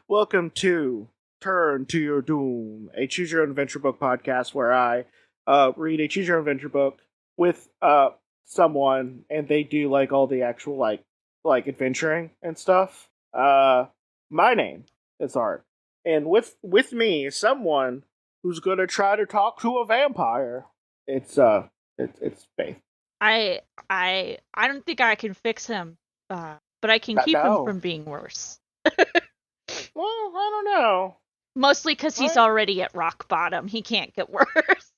Welcome to Turn to Your Doom, a choose your own adventure book podcast where I read a choose your own adventure book with someone, and they do like all the actual like adventuring and stuff. My name is Art, and with me is someone who's gonna try to talk to a vampire. It's Faith. I don't think I can fix him, but I can keep him from being worse. Well, I don't know. Mostly because he's already at rock bottom. He can't get worse.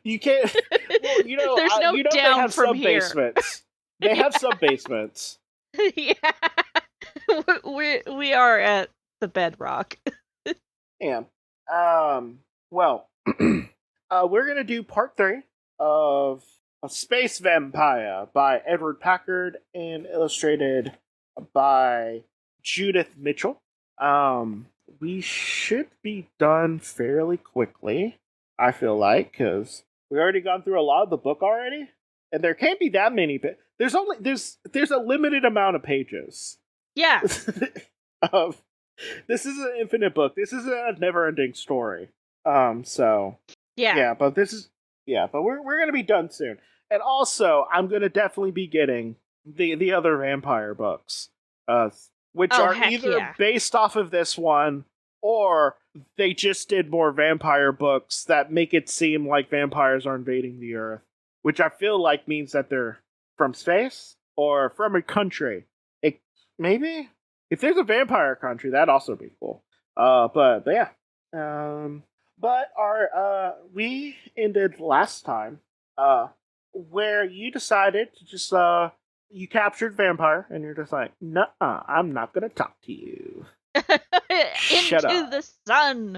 You can't. Well, there's no down they have from some here. Basements. They have some basements. Yeah, we are at the bedrock. Yeah. Well, we're gonna do part 3 of A Space Vampire by Edward Packard and illustrated by Judith Mitchell. We should be done fairly quickly, I feel like, because we've already gone through a lot of the book already, and there can't be that many. There's a limited amount of pages. Yeah. This is an infinite book. This is a never-ending story. So yeah, but we're gonna be done soon. And also, I'm gonna definitely be getting the other vampire books, which are either based off of this one, or they just did more vampire books that make it seem like vampires are invading the Earth, which I feel like means that they're from space or from a country. Maybe if there's a vampire country, that'd also be cool. But yeah. But we ended last time, where you decided to just, you captured vampire, and you're just like, nuh-uh, I'm not gonna talk to you. Shut Into up. the sun.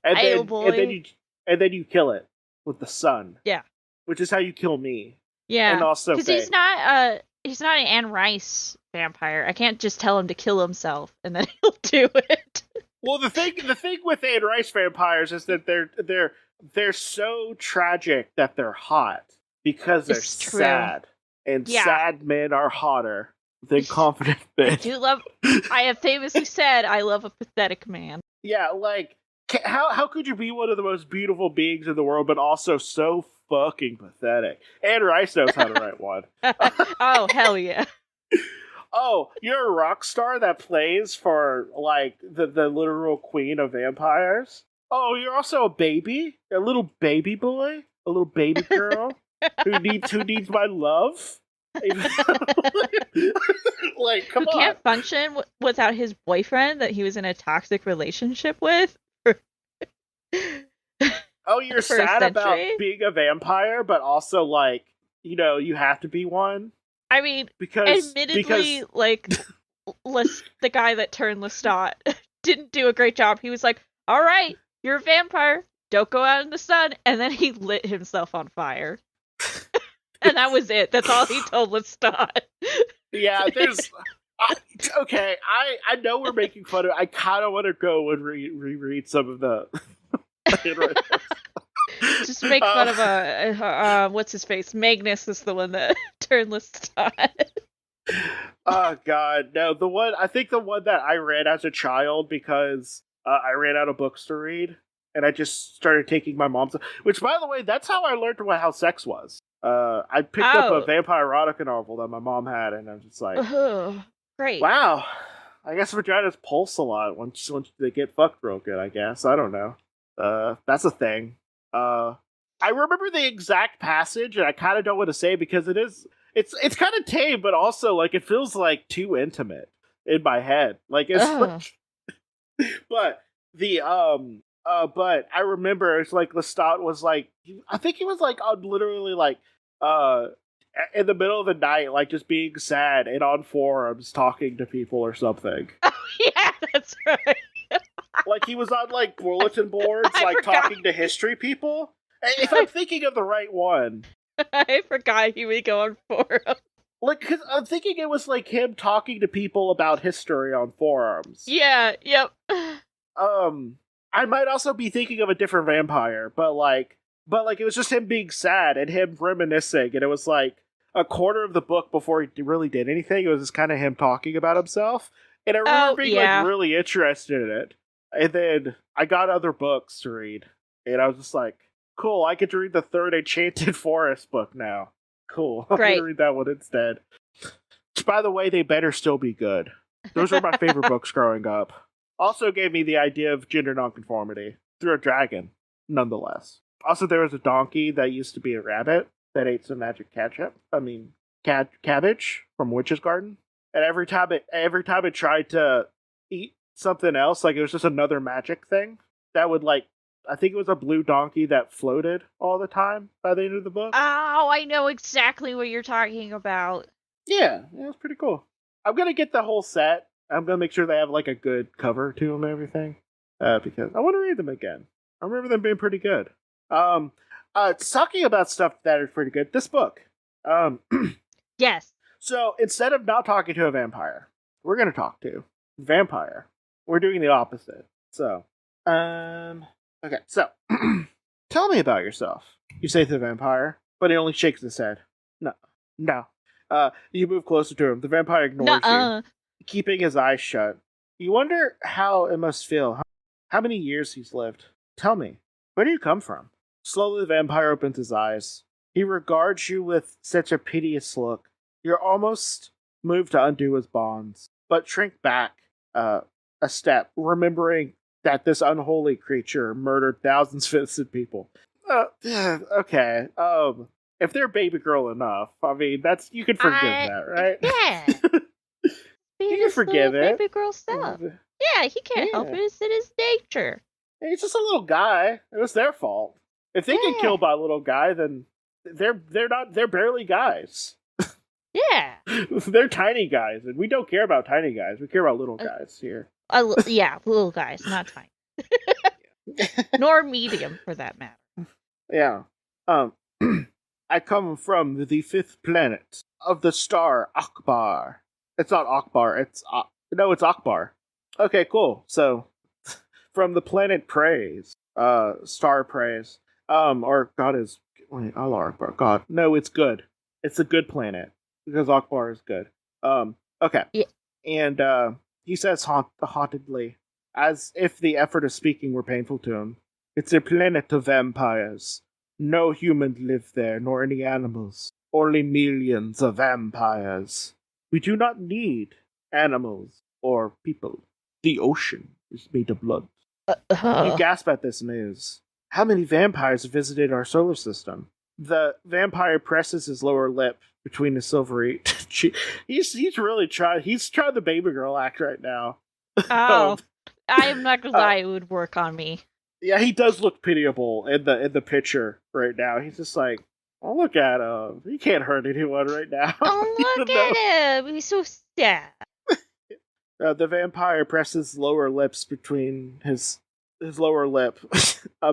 And boy. then you kill it with the sun. Yeah. Which is how you kill me. Yeah. And also because he's not an Anne Rice vampire. I can't just tell him to kill himself and then he'll do it. Well, the thing with Anne Rice vampires is that they're so tragic that they're hot because they're sad, and sad men are hotter than confident men. I have famously said I love a pathetic man. Yeah, like how could you be one of the most beautiful beings in the world but also so fucking pathetic? Anne Rice knows how to write one. Oh, hell yeah. Oh, you're a rock star that plays for, like, the literal queen of vampires? Oh, you're also a little baby boy? A little baby girl? who needs my love? Like, come on. Who can't function without his boyfriend that he was in a toxic relationship with? Oh, you're sad about being a vampire, but also, like, you have to be one? I mean, admittedly, like, the guy that turned Lestat didn't do a great job. He was like, all right, you're a vampire. Don't go out in the sun. And then he lit himself on fire. And that was it. That's all he told Lestat. Yeah, there's... okay, I know we're making fun of it. I kind of want to go and reread some of the... Just make fun of what's his face? Magnus is the one that turned Lestat. Oh god, no! I think the one that I read as a child because I ran out of books to read, and I just started taking my mom's. Which, by the way, that's how I learned how sex was. I picked up a vampire erotica novel that my mom had, and I'm just like, great! Wow, I guess vaginas pulse a lot once they get fucked real good. I guess I don't know. That's a thing. I remember the exact passage, and I kind of don't want to say because it's kind of tame, but also like it feels like too intimate in my head. Like it's like, but I remember it's like Lestat was like, I think he was like literally like in the middle of the night, like just being sad and on forums talking to people or something. Oh yeah, that's right. Like he was on like bulletin boards, like talking to history people. If I'm thinking of the right one, I forgot he would go on forums. Like, cause I'm thinking it was like him talking to people about history on forums. Yeah. Yep. I might also be thinking of a different vampire, but like it was just him being sad and him reminiscing, and it was like a quarter of the book before he really did anything. It was just kind of him talking about himself, and I remember being like really interested in it. And then I got other books to read, and I was just like, cool, I get to read the third Enchanted Forest book now. Cool. I'm going to read that one instead. Which, by the way, they better still be good. Those were my favorite books growing up. Also gave me the idea of gender nonconformity through a dragon, nonetheless. Also, there was a donkey that used to be a rabbit that ate some magic ketchup. Cabbage from Witch's Garden. And every time it tried to eat something else, like it was just another magic thing, that would like, I think it was a blue donkey that floated all the time by the end of the book. Oh, I know exactly what you're talking about. Yeah, it was pretty cool. I'm going to get the whole set. I'm going to make sure they have like a good cover to them and everything. Because I want to read them again. I remember them being pretty good. Talking about stuff that is pretty good, this book. Yes. So instead of not talking to a vampire, we're going to talk to a vampire. We're doing the opposite. So, okay, so, tell me about yourself. You say to the vampire, but he only shakes his head. No. You move closer to him. The vampire ignores you, keeping his eyes shut. You wonder how it must feel. How many years he's lived. Tell me, where do you come from? Slowly the vampire opens his eyes. He regards you with such a piteous look. You're almost moved to undo his bonds, but shrink back a step, remembering that this unholy creature murdered thousands of innocent people. Okay. If they're baby girl enough, I mean, you can forgive that, right? Yeah. You can forgive it. Baby girl stuff. Yeah, he can't help it. It's in his nature. He's just a little guy. It was their fault. If they get killed by a little guy, then they're barely guys. Yeah. They're tiny guys, and we don't care about tiny guys. We care about little guys here. Yeah, little guys, not tiny. Nor medium, for that matter. Yeah. I come from the 5th planet of the star Akbar. It's not Akbar, it's Akbar. Okay, cool. So, from the planet Praise, star Praise, or God is, wait, Allah Akbar, God. No, it's good. It's a good planet, because Akbar is good. Okay. Yeah. And, he says hauntedly, as if the effort of speaking were painful to him, it's a planet of vampires. No humans live there, nor any animals. Only millions of vampires. We do not need animals or people. The ocean is made of blood. You gasp at this news. How many vampires have visited our solar system? The vampire presses his lower lip between his silvery cheek. He's really trying. He's trying the baby girl act right now. Oh, I am not gonna lie. It would work on me. Yeah, he does look pitiable in the picture right now. He's just like, oh, look at him. He can't hurt anyone right now. Oh, look at him. He's so sad. The vampire presses lower lips between his lower lip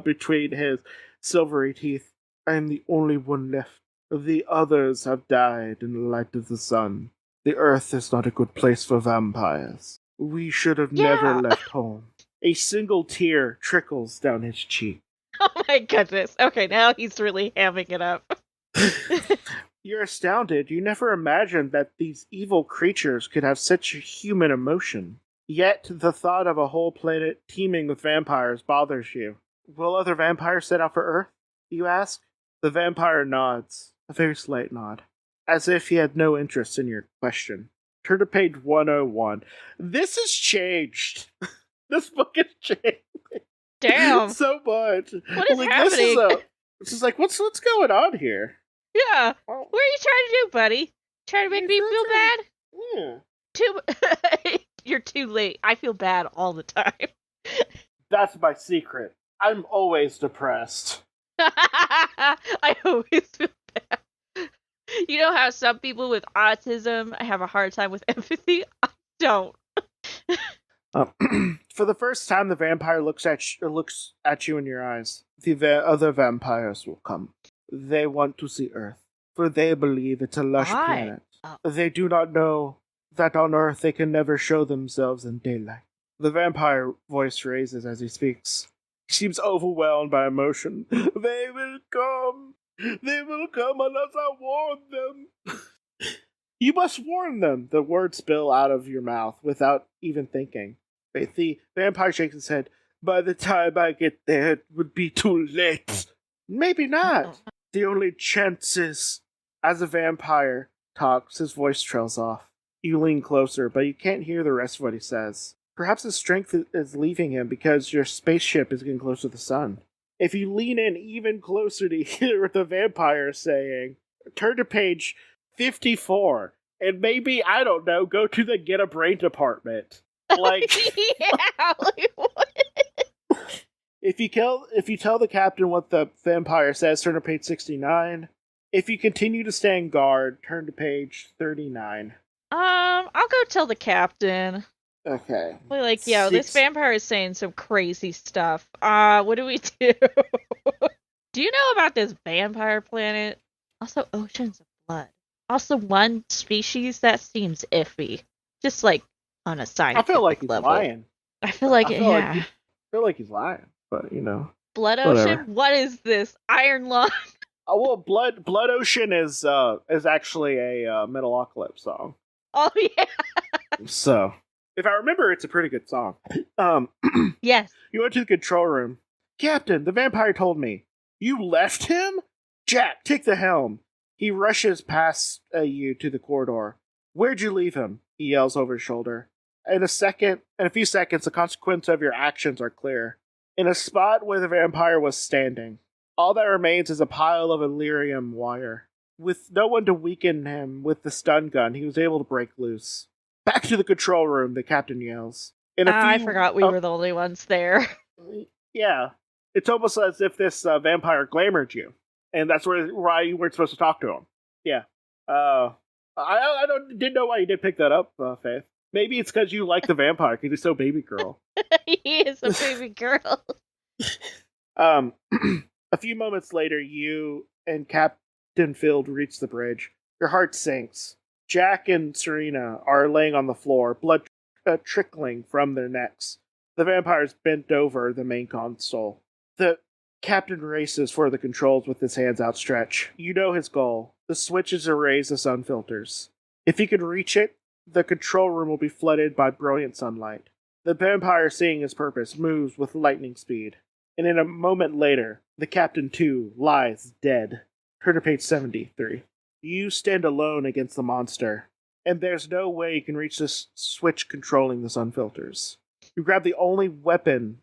between his silvery teeth. I am the only one left. The others have died in the light of the sun. The earth is not a good place for vampires. We should have never left home. A single tear trickles down his cheek. Oh my goodness. Okay, now he's really hamming it up. You're astounded. You never imagined that these evil creatures could have such a human emotion. Yet the thought of a whole planet teeming with vampires bothers you. Will other vampires set out for Earth? You ask. The vampire nods, a very slight nod, as if he had no interest in your question. Turn to page 101. This has changed. This book has changed. Damn. So much. What is happening? This is like, what's going on here? Yeah. What are you trying to do, buddy? Trying to make me feel bad? Yeah. You're too late. I feel bad all the time. That's my secret. I'm always depressed. I always feel bad. You know how some people with autism have a hard time with empathy? I don't. For the first time, the vampire looks at you in your eyes. The other vampires will come. They want to see Earth, for they believe it's a lush planet. They do not know that on Earth they can never show themselves in daylight. The vampire voice raises as he speaks. He seems overwhelmed by emotion. They will come. They will come unless I warn them. You must warn them. The words spill out of your mouth without even thinking. The vampire shakes his head. By the time I get there, it would be too late. Maybe not. The only chance is, as a vampire talks, his voice trails off. You lean closer, but you can't hear the rest of what he says. Perhaps his strength is leaving him because your spaceship is getting close to the sun. If you lean in even closer to hear what the vampire is saying, turn to page 54, and maybe, I don't know, go to the Get a Brain department. Like, yeah, like what? If you tell the captain what the vampire says, turn to page 69. If you continue to stand guard, turn to page 39. I'll go tell the captain. Okay. We're like, this vampire is saying some crazy stuff. What do we do? Do you know about this vampire planet? Also, oceans of blood. Also, one species that seems iffy. Just like on a scientific I feel like he's level. lying. I feel like I feel like he's lying, but you know. Blood whatever. Ocean? What is this? Iron Lung? Oh well, Blood Ocean is actually a Metalocalypse song. Oh yeah. So, if I remember, it's a pretty good song. Yes. You went to the control room. Captain, the vampire told me. You left him? Jack, take the helm. He rushes past you to the corridor. Where'd you leave him? He yells over his shoulder. In a few seconds, the consequences of your actions are clear. In a spot where the vampire was standing, all that remains is a pile of Illyrium wire. With no one to weaken him with the stun gun, he was able to break loose. Back to the control room, the captain yells. I forgot we were the only ones there. Yeah. It's almost as if this vampire glamored you. And that's why you weren't supposed to talk to him. Yeah. I didn't know why you did pick that up, Faith. Maybe it's because you like the vampire, because he's so baby girl. He is a baby girl. A few moments later, you and Captain Field reach the bridge. Your heart sinks. Jack and Serena are laying on the floor, blood trickling from their necks. The vampire's bent over the main console. The captain races for the controls with his hands outstretched. You know his goal. The switch is to raise the sun filters. If he can reach it, the control room will be flooded by brilliant sunlight. The vampire, seeing his purpose, moves with lightning speed. And in a moment later, the captain too lies dead. Turn to page 73. You stand alone against the monster, and there's no way you can reach this switch controlling the sun filters. You grab the only weapon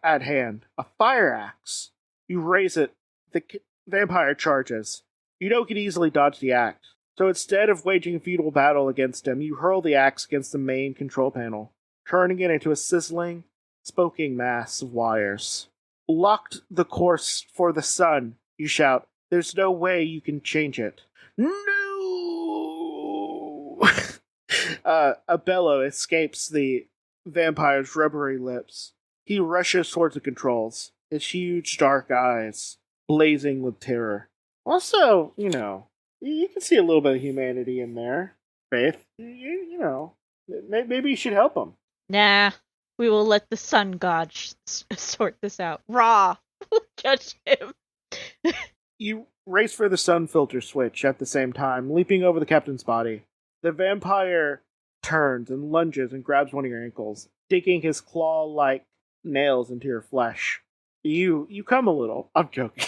at hand, a fire axe. You raise it. The vampire charges. You know you can easily dodge the axe. So instead of waging a futile battle against him, you hurl the axe against the main control panel, turning it into a sizzling, smoking mass of wires. Locked the course for the sun, you shout. There's no way you can change it. No! A bellow escapes the vampire's rubbery lips. He rushes towards the controls, his huge dark eyes blazing with terror. Also, you know, you can see a little bit of humanity in there, Faith. You know, maybe you should help him. Nah, we will let the sun god sort this out. Raw, judge him. You race for the sun filter switch at the same time, leaping over the captain's body. The vampire turns and lunges and grabs one of your ankles, digging his claw-like nails into your flesh. You come a little. I'm joking.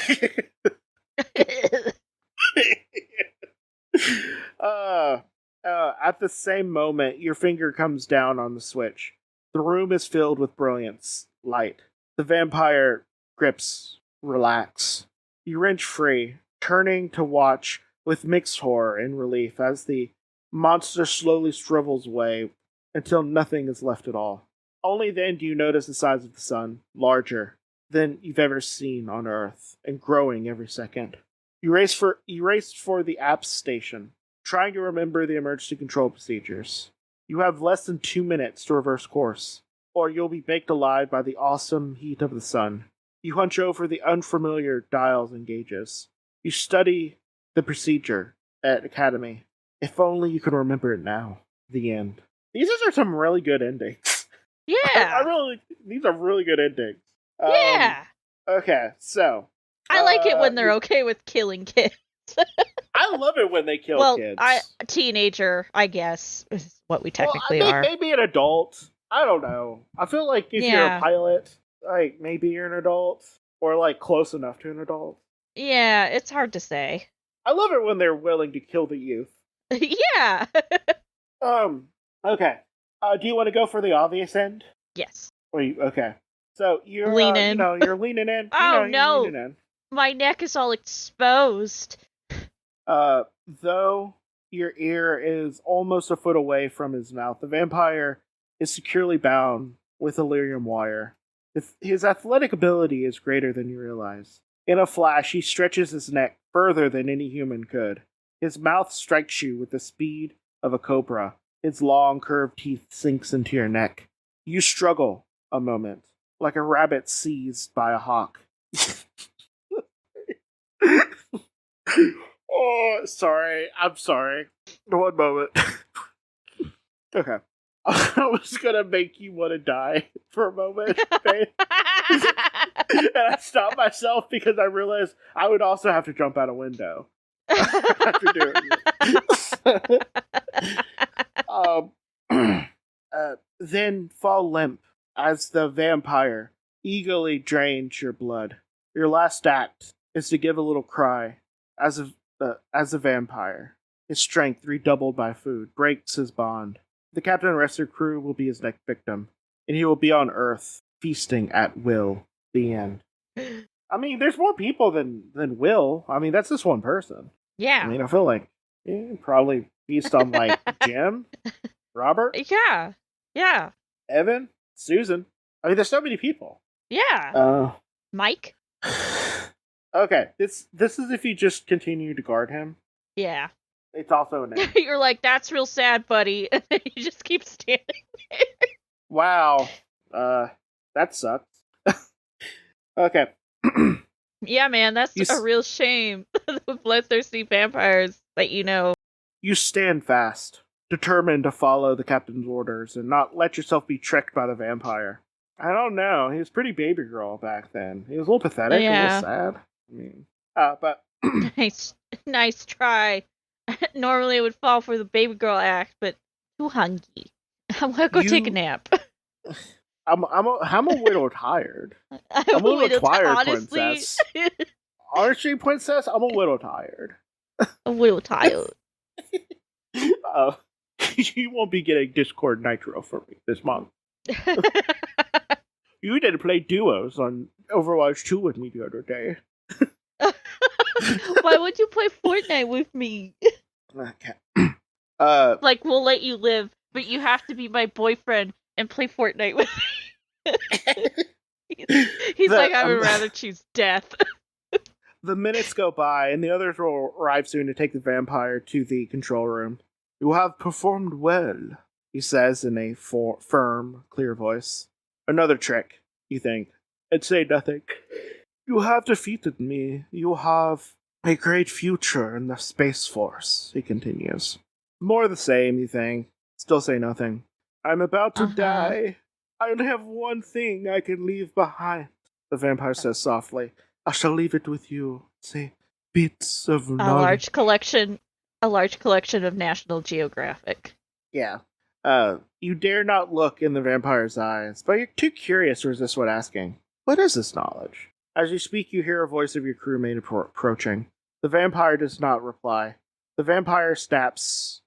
At the same moment, your finger comes down on the switch. The room is filled with brilliance, light. The vampire grips relax. You wrench free, turning to watch with mixed horror and relief as the monster slowly shrivels away until nothing is left at all. Only then do you notice the size of the sun, larger than you've ever seen on Earth, and growing every second. You race for the apps station, trying to remember the emergency control procedures. You have less than 2 minutes to reverse course, or you'll be baked alive by the awesome heat of the sun. You hunch over the unfamiliar dials and gauges. You study the procedure at Academy. If only you could remember it now. The end. These are some really good endings. Yeah. These are really good endings. Yeah. Okay, so. I like it when they're okay with killing kids. I love it when they kill kids. A teenager, I guess, is what we technically are. Maybe an adult. I don't know. I feel like if you're a pilot, like, maybe you're an adult. Or, like, close enough to an adult. Yeah, it's hard to say. I love it when they're willing to kill the youth. Yeah. Okay. Do you want to go for the obvious end? Yes. Okay. So you're leaning. You're leaning in. Oh no! Leaning in. My neck is all exposed. Though your ear is almost a foot away from his mouth, the vampire is securely bound with Illyrium wire. His athletic ability is greater than you realize. In a flash, he stretches his neck further than any human could. His mouth strikes you with the speed of a cobra. Its long, curved teeth sinks into your neck. You struggle a moment, like a rabbit seized by a hawk. Oh, sorry. I'm sorry. One moment. Okay. I was gonna make you want to die for a moment, babe. And I stopped myself because I realized I would also have to jump out a window after doing it. Then fall limp as the vampire eagerly drains your blood. Your last act is to give a little cry as a vampire. His strength, redoubled by food, breaks his bond. The captain and rest of the crew will be his next victim, and he will be on Earth, feasting at will. The end. I mean, there's more people than Will. I mean, that's just one person. Yeah. I mean, I feel like you probably feast on, like, Jim, Robert. Yeah. Evan, Susan. I mean, there's so many people. Yeah. Mike. Okay, this is if you just continue to guard him. Yeah. It's also a name. You're like, that's real sad, buddy. And then you just keep standing there. Wow. That sucks. Okay. Yeah, man, that's a real shame. The bloodthirsty vampires that you know. You stand fast, determined to follow the captain's orders and not let yourself be tricked by the vampire. I don't know. He was pretty baby girl back then. He was a little pathetic, a little sad. I mean, but nice try. Normally, I would fall for the baby girl act, but too hungry. I'm gonna go take a nap. I'm a little tired. I'm a little tired, honestly. Princess. Honestly, princess, I'm a little tired. A little tired. You won't be getting Discord Nitro from me this month. You did play duos on Overwatch 2 with me the other day. Why would you play Fortnite with me? Okay. Like, we'll let you live, but you have to be my boyfriend and play Fortnite with me. He's like, I would rather choose death. The minutes go by, and the others will arrive soon to take the vampire to the control room. You have performed well, he says in a firm, clear voice. Another trick, you think, and say nothing. You have defeated me. You have a great future in the Space Force, he continues. More the same, you think. Still say nothing. I'm about to die. I only have one thing I can leave behind, the vampire says softly. I shall leave it with you. Say, bits of knowledge. A large collection of National Geographic. Yeah. You dare not look in the vampire's eyes, but you're too curious to resist what asking. What is this knowledge? As you speak, you hear a voice of your crewmate approaching. The vampire does not reply. The vampire snaps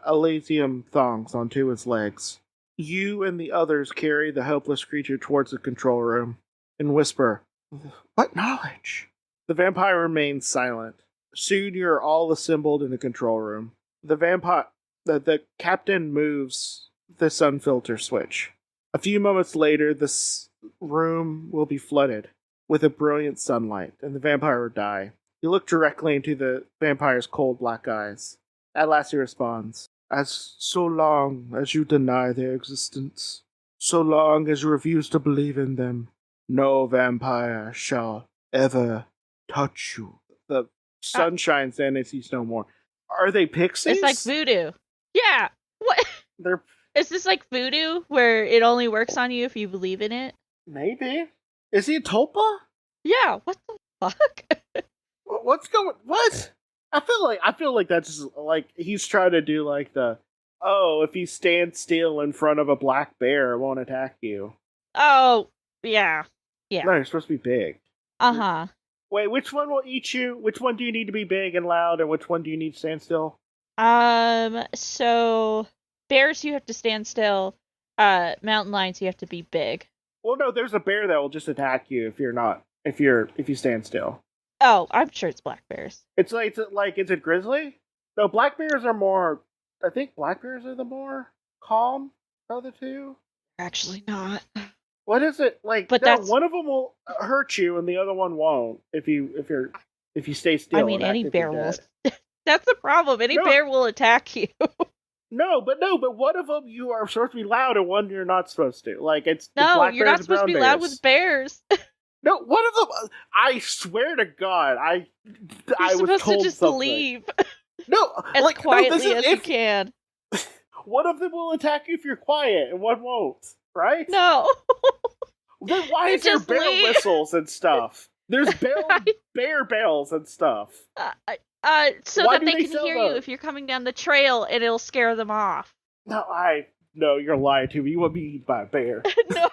elysium thongs onto his legs. You and the others carry the helpless creature towards the control room and whisper, "What knowledge?" The vampire remains silent. Soon you're all assembled in the control room. The captain moves the sun filter switch. A few moments later, this room will be flooded with a brilliant sunlight, and the vampire will die. You look directly into the vampire's cold black eyes. At last he responds, "As so long as you deny their existence, so long as you refuse to believe in them, no vampire shall ever touch you." The sun shines in and sees no more. Are they pixies? It's like voodoo. Yeah. What? Is this like voodoo, where it only works on you if you believe in it? Maybe. Is he a tulpa? Yeah. What the fuck? What's going? What? I feel like that's just like he's trying to do like the, if you stand still in front of a black bear, it won't attack you. Oh, yeah. Yeah. No, you're supposed to be big. Uh-huh. Wait, which one will eat you? Which one do you need to be big and loud, and which one do you need to stand still? So bears you have to stand still. Mountain lions you have to be big. Well, no, there's a bear that will just attack you if you stand still. Oh, I'm sure it's black bears. Is it grizzly? No, black bears are more. I think black bears are the more calm of the two. Actually, not. What is it like? But one of them will hurt you, and the other one won't. If you stay still. I mean, any bear will. That's the problem. Any bear will attack you. No, but one of them you are supposed to be loud, and one you're not supposed to. Like it's no, you're not supposed to be loud with bears. No, one of them. I swear to God, I was told supposed to just something. Leave. No, as quietly as you can. One of them will attack you if you're quiet, and one won't. Right? No. Then why is there bear whistles and stuff? There's bear bells and stuff. So that they can hear you if you're coming down the trail, and it'll scare them off. No, you're lying to me. You want me eaten by a bear? No,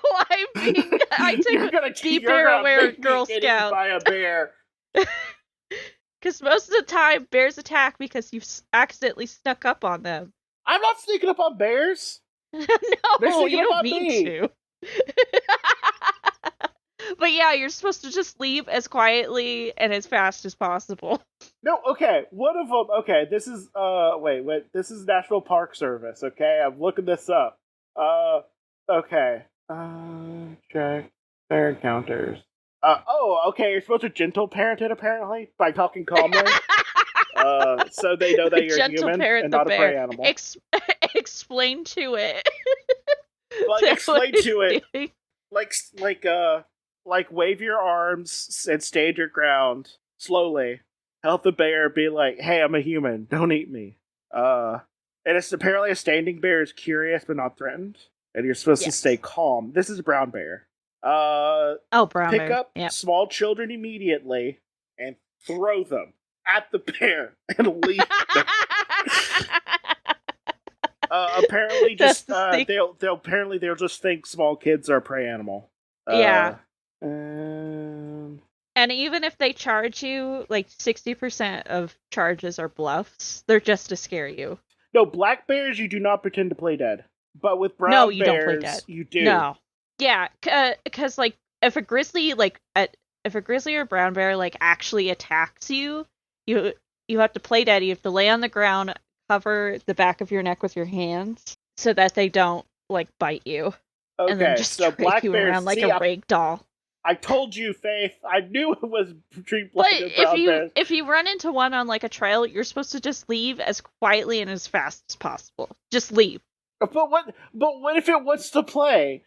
I take be bear-aware Girl Scout by a bear. Because most of the time, bears attack because you've accidentally snuck up on them. I'm not sneaking up on bears. No, you don't mean to. But yeah, you're supposed to just leave as quietly and as fast as possible. No, okay. One of them. Okay, this is wait. This is National Park Service. Okay, I'm looking this up. Okay. Check bear encounters. Okay. You're supposed to gentle parent it apparently by talking calmly. So they know that you're human and not a prey animal. Explain to it. Explain to it. Like wave your arms and stand your ground slowly. Help the bear be like, "Hey, I'm a human. Don't eat me." And it's apparently a standing bear is curious but not threatened, and you're supposed to stay calm. This is a brown bear. Brown bear. Pick up small children immediately and throw them at the bear and leave them. Apparently, just they'll just think small kids are a prey animal. And even if they charge you, like 60% of charges are bluffs. They're just to scare you. No, black bears you do not pretend to play dead. But with brown bears, don't play dead. You do. No. Yeah, because like if a grizzly or brown bear like actually attacks you, you have to play dead. You have to lay on the ground, cover the back of your neck with your hands so that they don't like bite you. Okay, and then just so black you bears around like a rag doll. I told you, Faith. I knew it was between black and brown bears. If you run into one on like a trail, you're supposed to just leave as quietly and as fast as possible. Just leave. But what if it wants to play?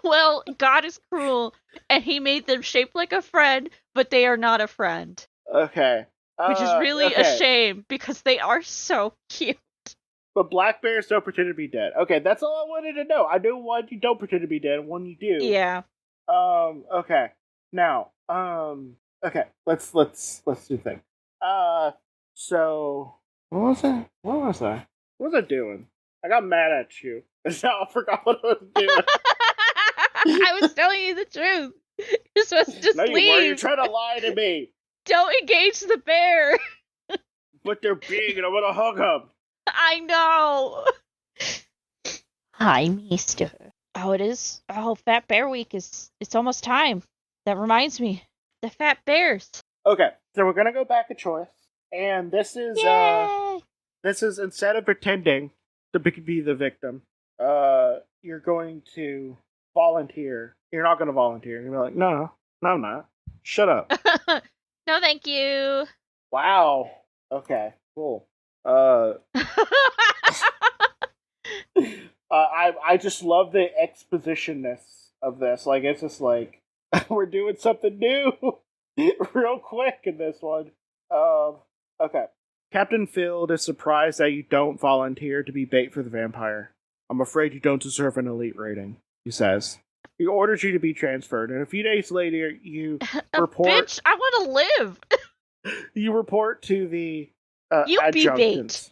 Well, God is cruel, and He made them shaped like a friend, but they are not a friend. Okay. Which is really a shame because they are so cute. But black bears don't pretend to be dead. Okay, that's all I wanted to know. I know one you don't pretend to be dead, and one you do. Yeah. Okay. Now, okay. Let's do the thing. So what was I? What was I doing? I got mad at you. Now I forgot what I was doing. I was telling you the truth. You're supposed to just leave. No, you weren't. You're trying to lie to me. Don't engage the bear. But they're big, and I want to hug them. I know. Hi, mister. Oh, it is. Oh, Fat Bear Week it's almost time. That reminds me. The Fat Bears. Okay, so we're gonna go back a choice. And this is instead of pretending to be the victim, you're going to volunteer. You're not gonna volunteer. You're gonna be like, no, I'm not. Shut up. No, thank you. Wow. Okay, cool. I just love the expositionness of this. Like, it's just like, we're doing something new real quick in this one. Okay. Captain Field is surprised that you don't volunteer to be bait for the vampire. I'm afraid you don't deserve an elite rating, he says. He orders you to be transferred, and a few days later, you report... Bitch, I want to live! You report to the you adjutant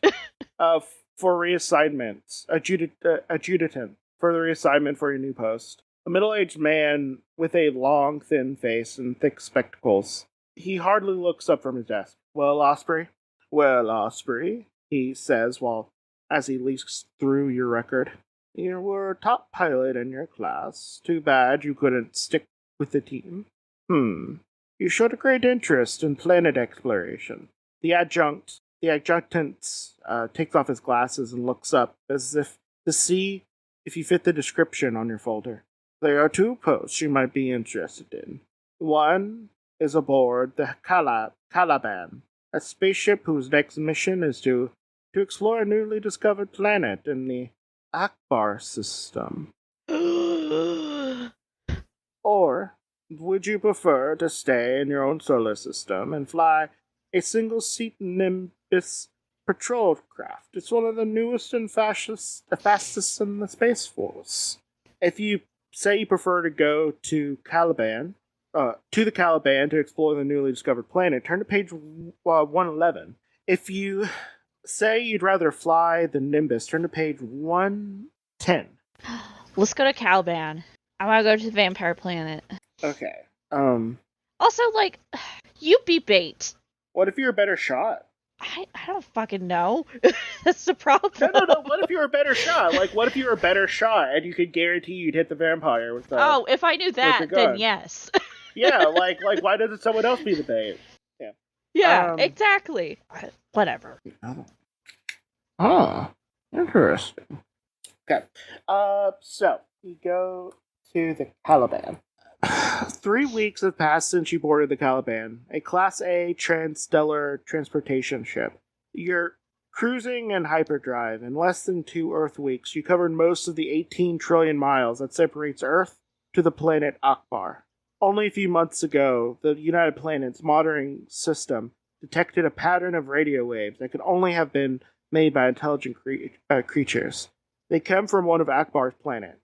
for reassignment, adjutant for the reassignment for your new post. A middle-aged man with a long, thin face and thick spectacles. He hardly looks up from his desk. Well, Osprey, he says as he leaks through your record. You were a top pilot in your class. Too bad you couldn't stick with the team. You showed a great interest in planet exploration. The adjutant takes off his glasses and looks up as if to see if you fit the description on your folder. There are 2 posts you might be interested in. One is aboard the Caliban, a spaceship whose next mission is to explore a newly discovered planet in the Akbar system. Or would you prefer to stay in your own solar system and fly a single-seat Nimbus patrol craft? It's one of the newest and fastest in the Space Force. If you say you prefer to go to the Caliban to explore the newly discovered planet, turn to page 111. If you say you'd rather fly the Nimbus, turn to page 110. Let's go to Caliban. I want to go to the vampire planet. Okay. Also, like, you be bait. What if you're a better shot? I don't fucking know. That's the problem. No. What if you're a better shot? Like, what if you're a better shot and you could guarantee you'd hit the vampire with the... Oh, if I knew that, then yes. Yeah, like why doesn't someone else be the bait? Yeah. Yeah, exactly. Whatever. Oh, interesting. Okay. So you go to the Caliban. 3 weeks have passed since you boarded the Caliban, a Class A transstellar transportation ship. You're cruising in hyperdrive. In less than 2 Earth weeks, you covered most of the 18 trillion miles that separates Earth to the planet Akbar. Only a few months ago, the United Planets monitoring system detected a pattern of radio waves that could only have been made by intelligent creatures. They come from one of Akbar's planets,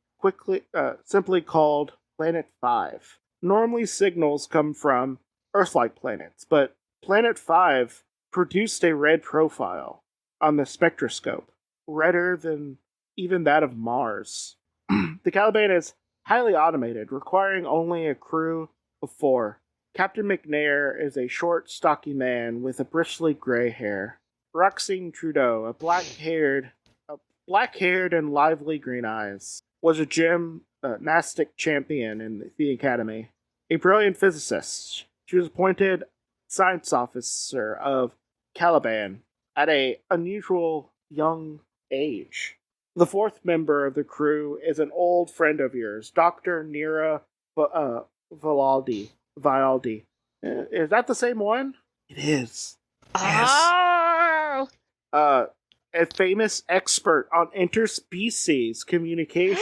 simply called Planet 5. Normally signals come from Earth-like planets, but Planet 5 produced a red profile on the spectroscope, redder than even that of Mars. The Caliban is highly automated, requiring only a crew of 4. Captain McNair is a short, stocky man with a bristly gray hair. Roxine Trudeau, a black-haired and lively green eyes, was a gymnastic champion in the academy. A brilliant physicist, she was appointed science officer of Caliban at an unusual young age. The 4th member of the crew is an old friend of yours, Dr. Nira Vialdi. Is that the same one? It is. Oh! A famous expert on interspecies communication.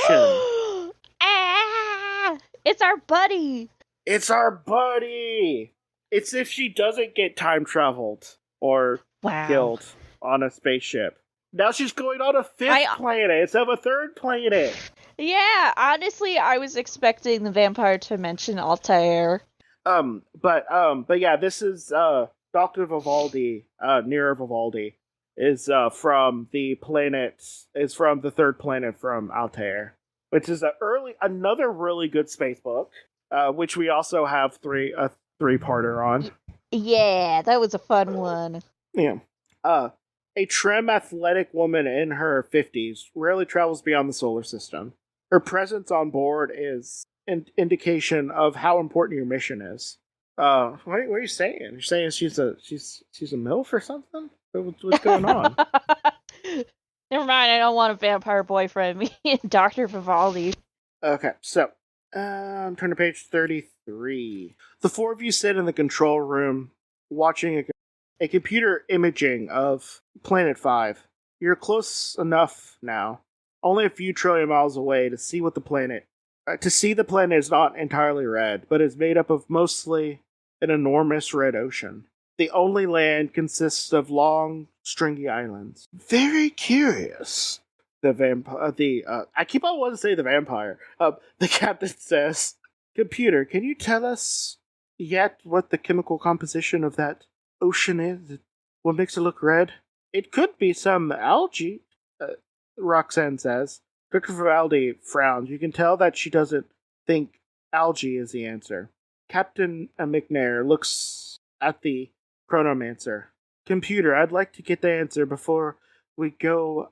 It's our buddy! It's our buddy! It's if she doesn't get time traveled or killed on a spaceship. Now she's going on a 5th planet instead of a 3rd planet. Yeah, honestly, I was expecting the vampire to mention Altair. But yeah, this is Dr. Vivaldi, Nira Vivaldi, is from the 3rd planet from Altair, which is another really good space book, which we also have a 3-parter on. Yeah, that was a fun one. Yeah. A trim, athletic woman in her 50s rarely travels beyond the solar system. Her presence on board is an indication of how important your mission is. What are you saying? You're saying she's a MILF or something? What's going on? Never mind, I don't want a vampire boyfriend. Me and Dr. Vivaldi. Okay, so I'm turning to page 33. The four of you sit in the control room watching a computer imaging of Planet 5. You're close enough now, only a few trillion miles away, to see what the planet is not entirely red, but is made up of mostly an enormous red ocean. The only land consists of long, stringy islands. Very curious. I keep on wanting to say the vampire. The captain says, "Computer, can you tell us yet what the chemical composition of that ocean is? What makes it look red?" "It could be some algae," Roxanne says. Dr. Vivaldi frowns. You can tell that she doesn't think algae is the answer. Captain McNair looks at the chronomancer. "Computer, I'd like to get the answer before we come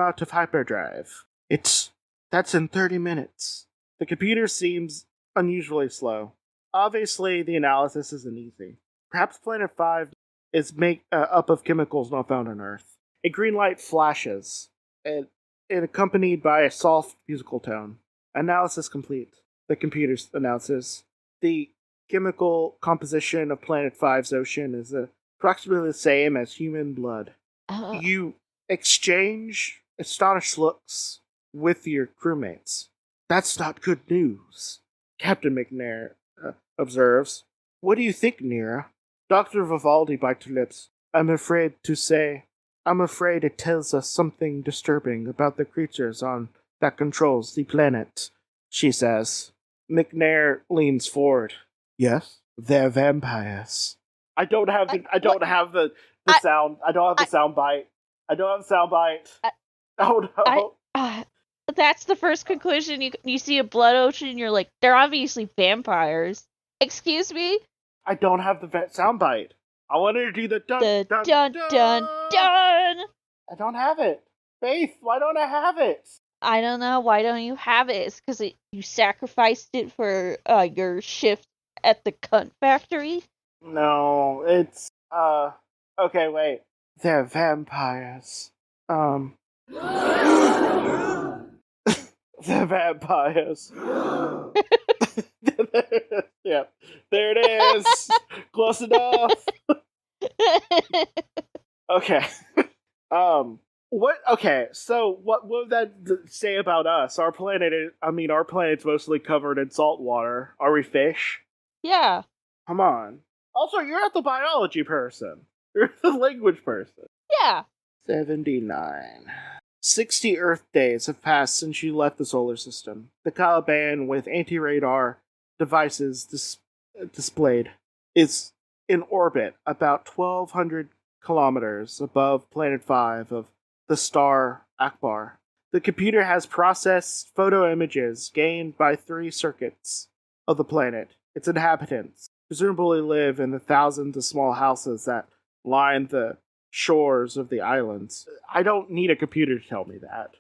out of hyperdrive. That's in 30 minutes. The computer seems unusually slow. Obviously, the analysis isn't easy. Perhaps Planet 5 is made up of chemicals not found on Earth. A green light flashes, and accompanied by a soft musical tone. Analysis complete. The computer announces. The chemical composition of Planet 5's ocean is approximately the same as human blood. You exchange astonished looks with your crewmates. That's not good news, Captain McNair observes. What do you think, Nira? Dr. Vivaldi bites her lips. I'm afraid it tells us something disturbing about the creatures that controls the planet, she says. McNair leans forward. Yes, they're vampires. I don't have the sound. I don't have the sound bite. Oh no. That's the first conclusion. You see a blood ocean and you're like, they're obviously vampires. Excuse me? I don't have the sound bite. I wanted to do the dun dun dun dun dun dun. I don't have it. Faith, why don't I have it? I don't know. Why don't you have it? It's because you sacrificed it for your shift at the cunt factory? No, it's okay, wait. They're vampires. They're vampires. Yeah, there it is. Close enough. Okay. What? Okay. So, what would that say about us? Our planet's mostly covered in salt water. Are we fish? Yeah. Come on. Also, you're not the biology person. You're the language person. Yeah. 79. 60 Earth days have passed since you left the solar system. The Caliban with anti-radar devices displayed is in orbit about 1,200 kilometers above Planet 5 of the star Akbar. The computer has processed photo images gained by 3 circuits of the planet. Its inhabitants presumably live in the thousands of small houses that line the shores of the islands. I don't need a computer to tell me that.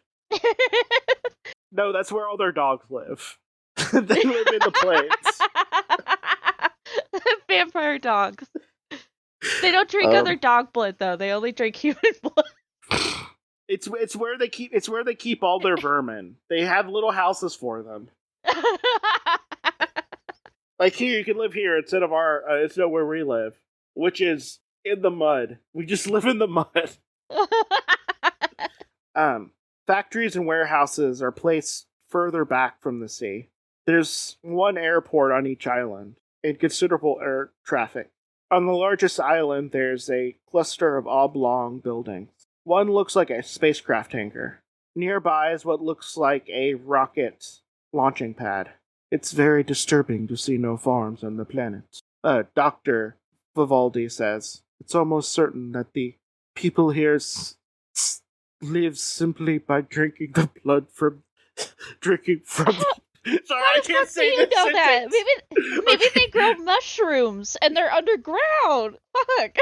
No, that's where all their dogs live. They live in the plains. Vampire dogs. They don't drink other dog blood though. They only drink human blood. It's where they keep all their vermin. They have little houses for them. Like here, you can live here instead of where we live, which is in the mud. We just live in the mud. Factories and warehouses are placed further back from the sea. There's one airport on each island, and considerable air traffic. On the largest island, there's a cluster of oblong buildings. One looks like a spacecraft hangar. Nearby is what looks like a rocket launching pad. It's very disturbing to see no farms on the planet. Dr. Vivaldi says, it's almost certain that the people here live simply by drinking the blood from... Sorry, I can't say you know that. Maybe they grow mushrooms and they're underground. Fuck.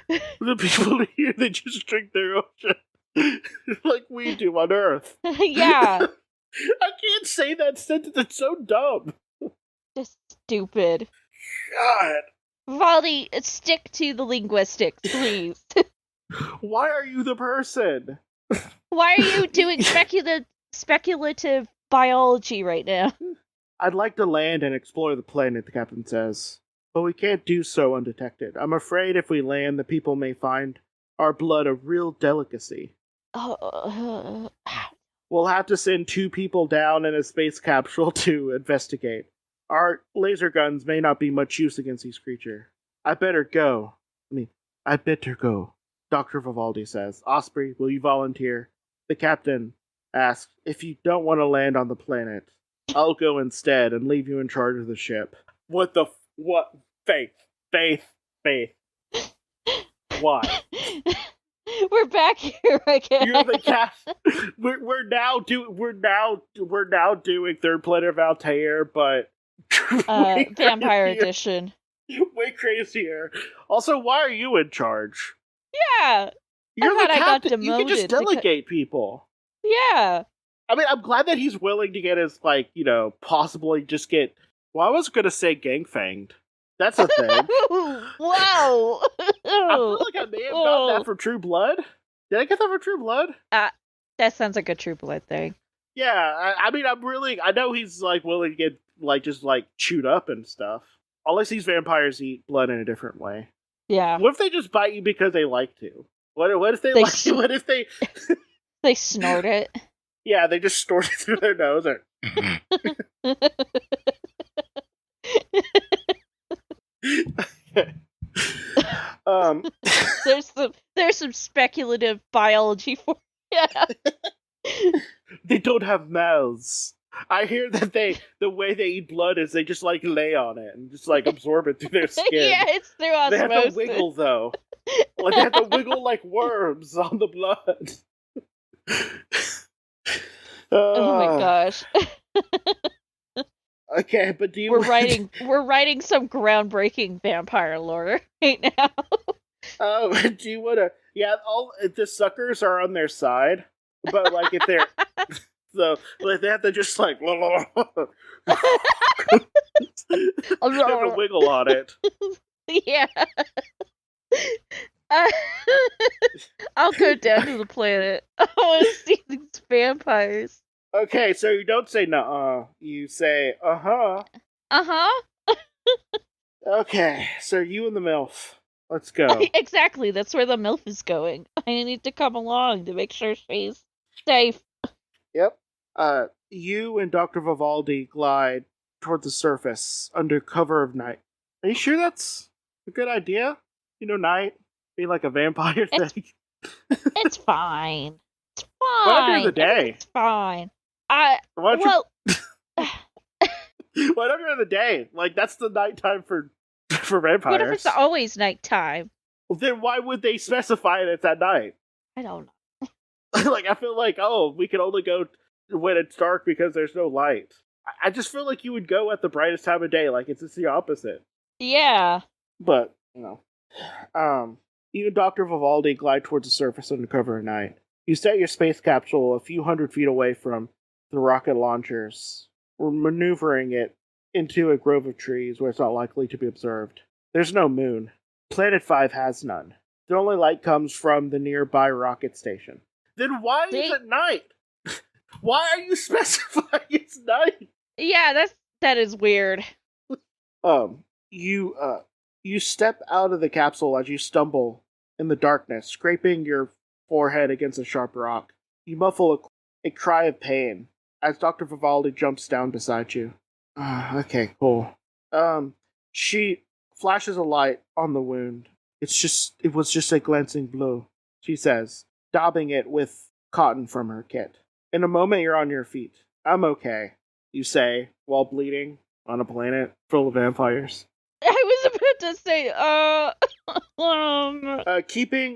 The people here, they just drink their ocean like we do on Earth. Yeah. I can't say that sentence. It's so dumb. Just stupid. God. Vivaldi, stick to the linguistics, please. Why are you the person? Why are you doing speculative biology right now? I'd like to land and explore the planet, the captain says. But we can't do so undetected. I'm afraid if we land, the people may find our blood a real delicacy. We'll have to send 2 people down in a space capsule to investigate. Our laser guns may not be much use against these creatures. I'd better go. Dr. Vivaldi says. Osprey, will you volunteer? The captain asks, if you don't want to land on the planet, I'll go instead and leave you in charge of the ship. What? Faith. Why? We're back here again. You're the captain. We're now doing Third Planet of Altair, but Vampire Edition. Way crazier. Also, why are you in charge? Yeah. You're the captain. You can just delegate people. Yeah. I mean, I'm glad that he's willing to get his, possibly just get... Well, I was going to say gang-fanged. That's a thing. Wow. I feel like I may have gotten that from True Blood. Did I get that from True Blood? That sounds like a True Blood thing. Yeah, I know he's, willing to get, just chewed up and stuff. Unless these vampires eat blood in a different way. Yeah. What if they just bite you because they like to? What if they what if they... They snort it? Yeah, they just snort it through their nose. There's some speculative biology for They don't have mouths. I hear that the way they eat blood is they just lay on it and just absorb it through their skin. Yeah, it's through osmosis. They have to wiggle though. They have to wiggle like worms on the blood. Oh my gosh. Okay, but we're writing some groundbreaking vampire lore right now. Oh, do you wanna all the suckers are on their side, but if they're so they have to just they have to wiggle on it. Yeah. I'll go down to the planet. I want to see these vampires. Okay, so you don't say nuh-uh. You say uh-huh. Uh-huh. Okay, so you and the MILF. Let's go. Exactly, that's where the MILF is going. I need to come along to make sure she's safe. Yep. You and Dr. Vivaldi glide toward the surface under cover of night. Are you sure that's a good idea? Night? Be like a vampire thing? It's fine. It's fine. Why not during the day? It's fine. Why not during the day? That's the nighttime for vampires. What if it's always nighttime? Well, then why would they specify it's at night? I don't know. I feel we can only go when it's dark because there's no light. I just feel like you would go at the brightest time of day. It's just the opposite. Yeah. But, you and Dr. Vivaldi glide towards the surface under cover of night. You set your space capsule a few hundred feet away from the rocket launchers. We're maneuvering it into a grove of trees where it's not likely to be observed. There's no moon. Planet 5 has none. The only light comes from the nearby rocket station. Then why is it night? Why are you specifying it's night? Yeah, that is weird. You step out of the capsule as you stumble in the darkness, scraping your forehead against a sharp rock. You muffle a cry of pain as Dr. Vivaldi jumps down beside you. Okay, cool. She flashes a light on the wound. It was just a glancing blow, she says, daubing it with cotton from her kit. In a moment, you're on your feet. I'm okay, you say, while bleeding on a planet full of vampires. I was about to say,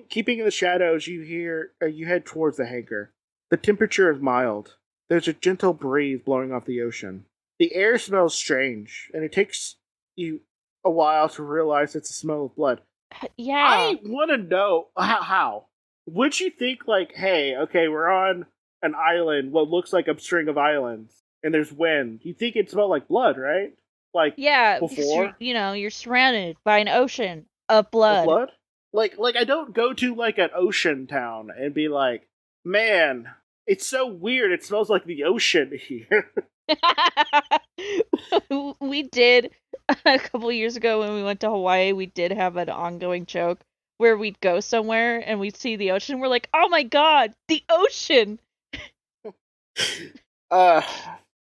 keeping in the shadows, you head towards the hangar. The temperature is mild. There's a gentle breeze blowing off the ocean. The air smells strange, and it takes you a while to realize it's the smell of blood. Yeah. I want to know how. Would you think hey, okay, we're on an island, what looks like a string of islands, and there's wind. You think it smelled like blood, right? Yeah, before? You're surrounded by an ocean of blood. Of blood? I don't go to an ocean town and be man, it's so weird. It smells like the ocean here. We did, a couple years ago when we went to Hawaii, we did have an ongoing joke where we'd go somewhere and we'd see the ocean. We're like, oh my god, the ocean!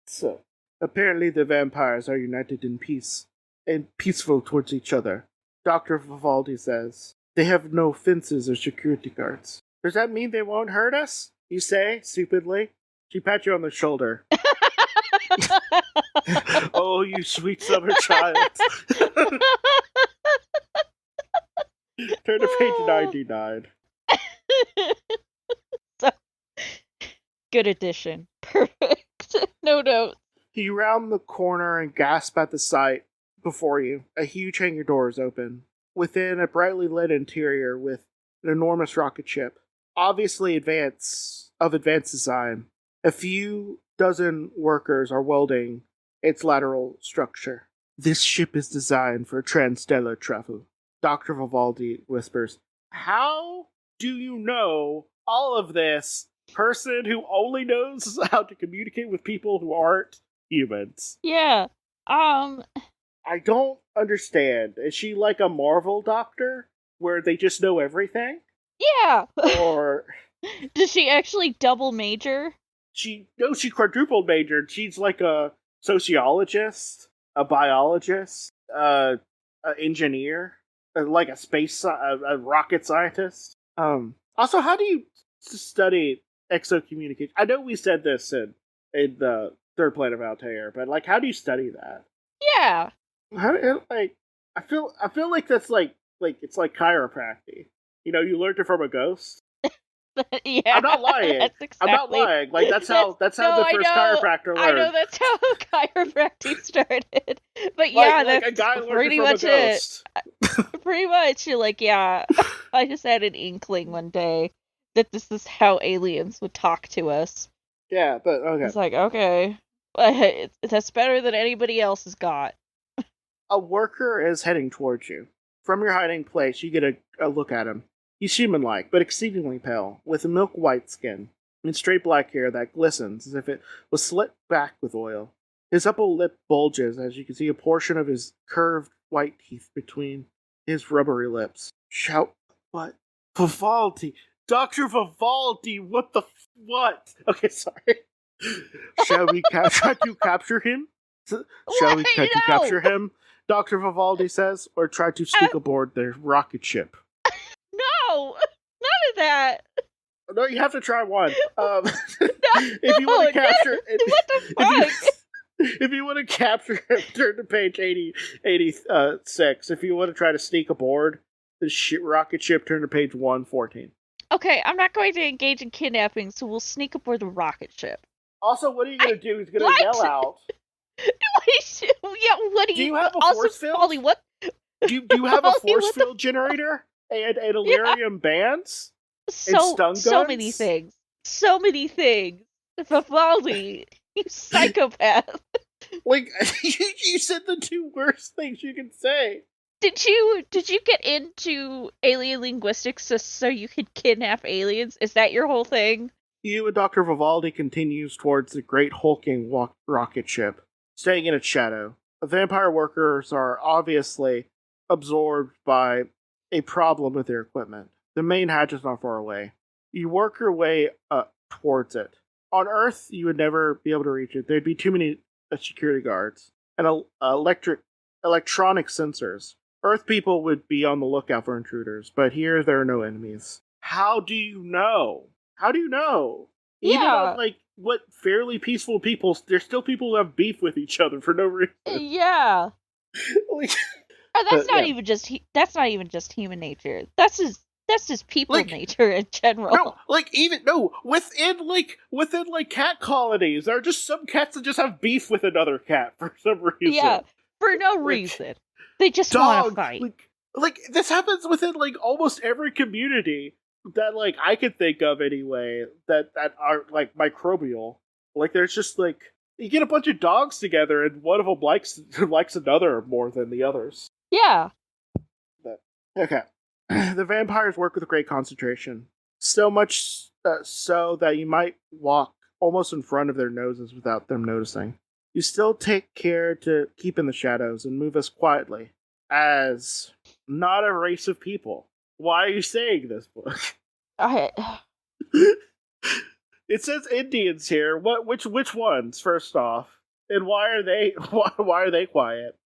So, apparently the vampires are united in peace, and peaceful towards each other. Dr. Vivaldi says, they have no fences or security guards. Does that mean they won't hurt us? You say, stupidly. She pats you on the shoulder. Oh, you sweet summer child. Turn to page 99. So, good addition. Perfect. No notes. You round the corner and gasp at the sight before you. A huge hangar door is open. Within, a brightly lit interior with an enormous rocket ship, obviously advanced design. A few dozen workers are welding its lateral structure. This ship is designed for transstellar travel. Dr. Vivaldi whispers, how do you know all of this, person who only knows how to communicate with people who aren't humans? Yeah. I don't understand. Is she like a Marvel doctor where they just know everything? Yeah. Or does she actually double major? She quadrupled majored. She's like a sociologist, a biologist, an engineer, like a rocket scientist. Also, how do you study exocommunication? I know we said this in the Third Planet of Altair, but like, how do you study that? Yeah. I feel like that's like it's like chiropractic. You know, you learned it from a ghost. Yeah, I'm not lying. I'm not lying. Like that's how the first chiropractor learned. I know that's how chiropractic started. But yeah, that's a guy pretty much it. Pretty much, you're like, yeah. I just had an inkling one day that this is how aliens would talk to us. Yeah, but okay. It's like, okay, that's better than anybody else has got. A worker is heading towards you. From your hiding place, you get a look at him. He's human-like, but exceedingly pale, with a milk-white skin, and straight black hair that glistens as if it was slit back with oil. His upper lip bulges as you can see a portion of his curved white teeth between his rubbery lips. Shout, what? Vivaldi! Dr. Vivaldi! What? Okay, sorry. Shall we try to capture him? Shall we try to capture him? Dr. Vivaldi says, or try to sneak aboard their rocket ship. No! None of that! No, you have to try one. No, if you want to capture... What the fuck? If you want to capture him, turn to page 86. If you want to try to sneak aboard the rocket ship, turn to page 114. Okay, I'm not going to engage in kidnapping, so we'll sneak aboard the rocket ship. Also, what are you going to do? He's going to yell out. Yeah, what do you have a force field? Polly, what? Do you have a force field generator and Illyrium bands? And stun guns? So many things. So many things. Vivaldi, you psychopath. Like, you said the two worst things you can say. Did you get into alien linguistics so you could kidnap aliens? Is that your whole thing? You and Dr. Vivaldi continues towards the great hulking rocket ship, staying in its shadow. The vampire workers are obviously absorbed by a problem with their equipment. The main hatch is not far away. You work your way towards it. On Earth, you would never be able to reach it. There'd be too many security guards and electronic sensors. Earth people would be on the lookout for intruders, but here there are no enemies. How do you know? Even on, like, what fairly peaceful people, there's still people who have beef with each other for no reason. Yeah. Like, that's not even just human nature. That's just people nature in general. Within cat colonies, there are just some cats that just have beef with another cat for some reason. Yeah, for no reason. They just want to fight. Like this happens within almost every community that I could think of anyway that are microbial. There's just you get a bunch of dogs together and one of them likes another more than the others. Yeah. Okay. The vampires work with great concentration. So much so that you might walk almost in front of their noses without them noticing. You still take care to keep in the shadows and move as quietly as not a race of people. Why are you saying this book? It says Indians here. Which ones? First off, and why are they quiet?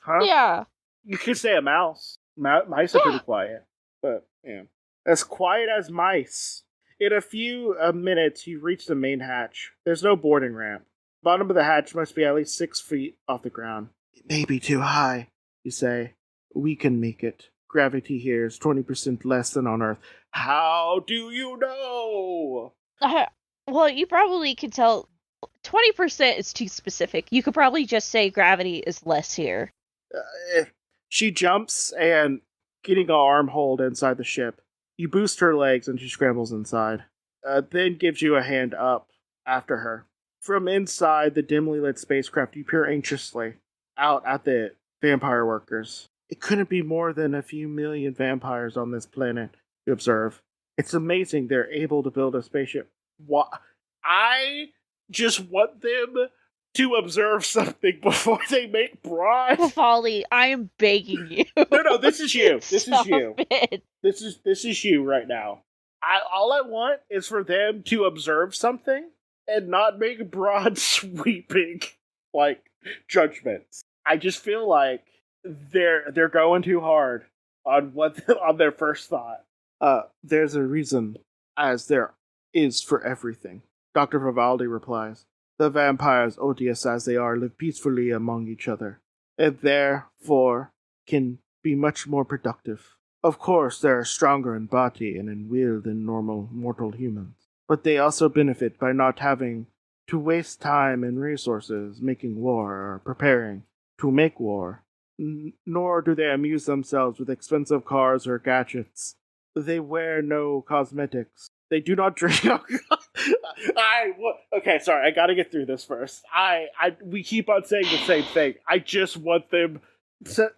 Huh? Yeah. You could say a mouse. Mice are pretty quiet, but yeah, as quiet as mice. In a few minutes, you reach the main hatch. There's no boarding ramp. Bottom of the hatch must be at least 6 feet off the ground. It may be too high, you say. We can make it. Gravity here is 20% less than on Earth. How do you know? Well, you probably can tell 20% is too specific. You could probably just say gravity is less here. She jumps and getting an arm hold inside the ship. You boost her legs and she scrambles inside. Then gives you a hand up after her. From inside the dimly lit spacecraft, you peer anxiously out at the vampire workers. It couldn't be more than a few million vampires on this planet, you observe. It's amazing they're able to build a spaceship. I just want them to observe something before they make bribes. Vivaldi, I am begging you. No, this is you. This is you. It. This is you right now. All I want is for them to observe something and not make broad sweeping judgments. I just feel like they're going too hard on on their first thought. There's a reason, as there is for everything. Dr. Vivaldi replies. The vampires, odious as they are, live peacefully among each other, and therefore can be much more productive. Of course, they are stronger in body and in will than normal mortal humans, but they also benefit by not having to waste time and resources making war or preparing to make war. Nor do they amuse themselves with expensive cars or gadgets. They wear no cosmetics. They do not drink alcohol. Okay, sorry, I gotta get through this first. We keep on saying the same thing. I just want them to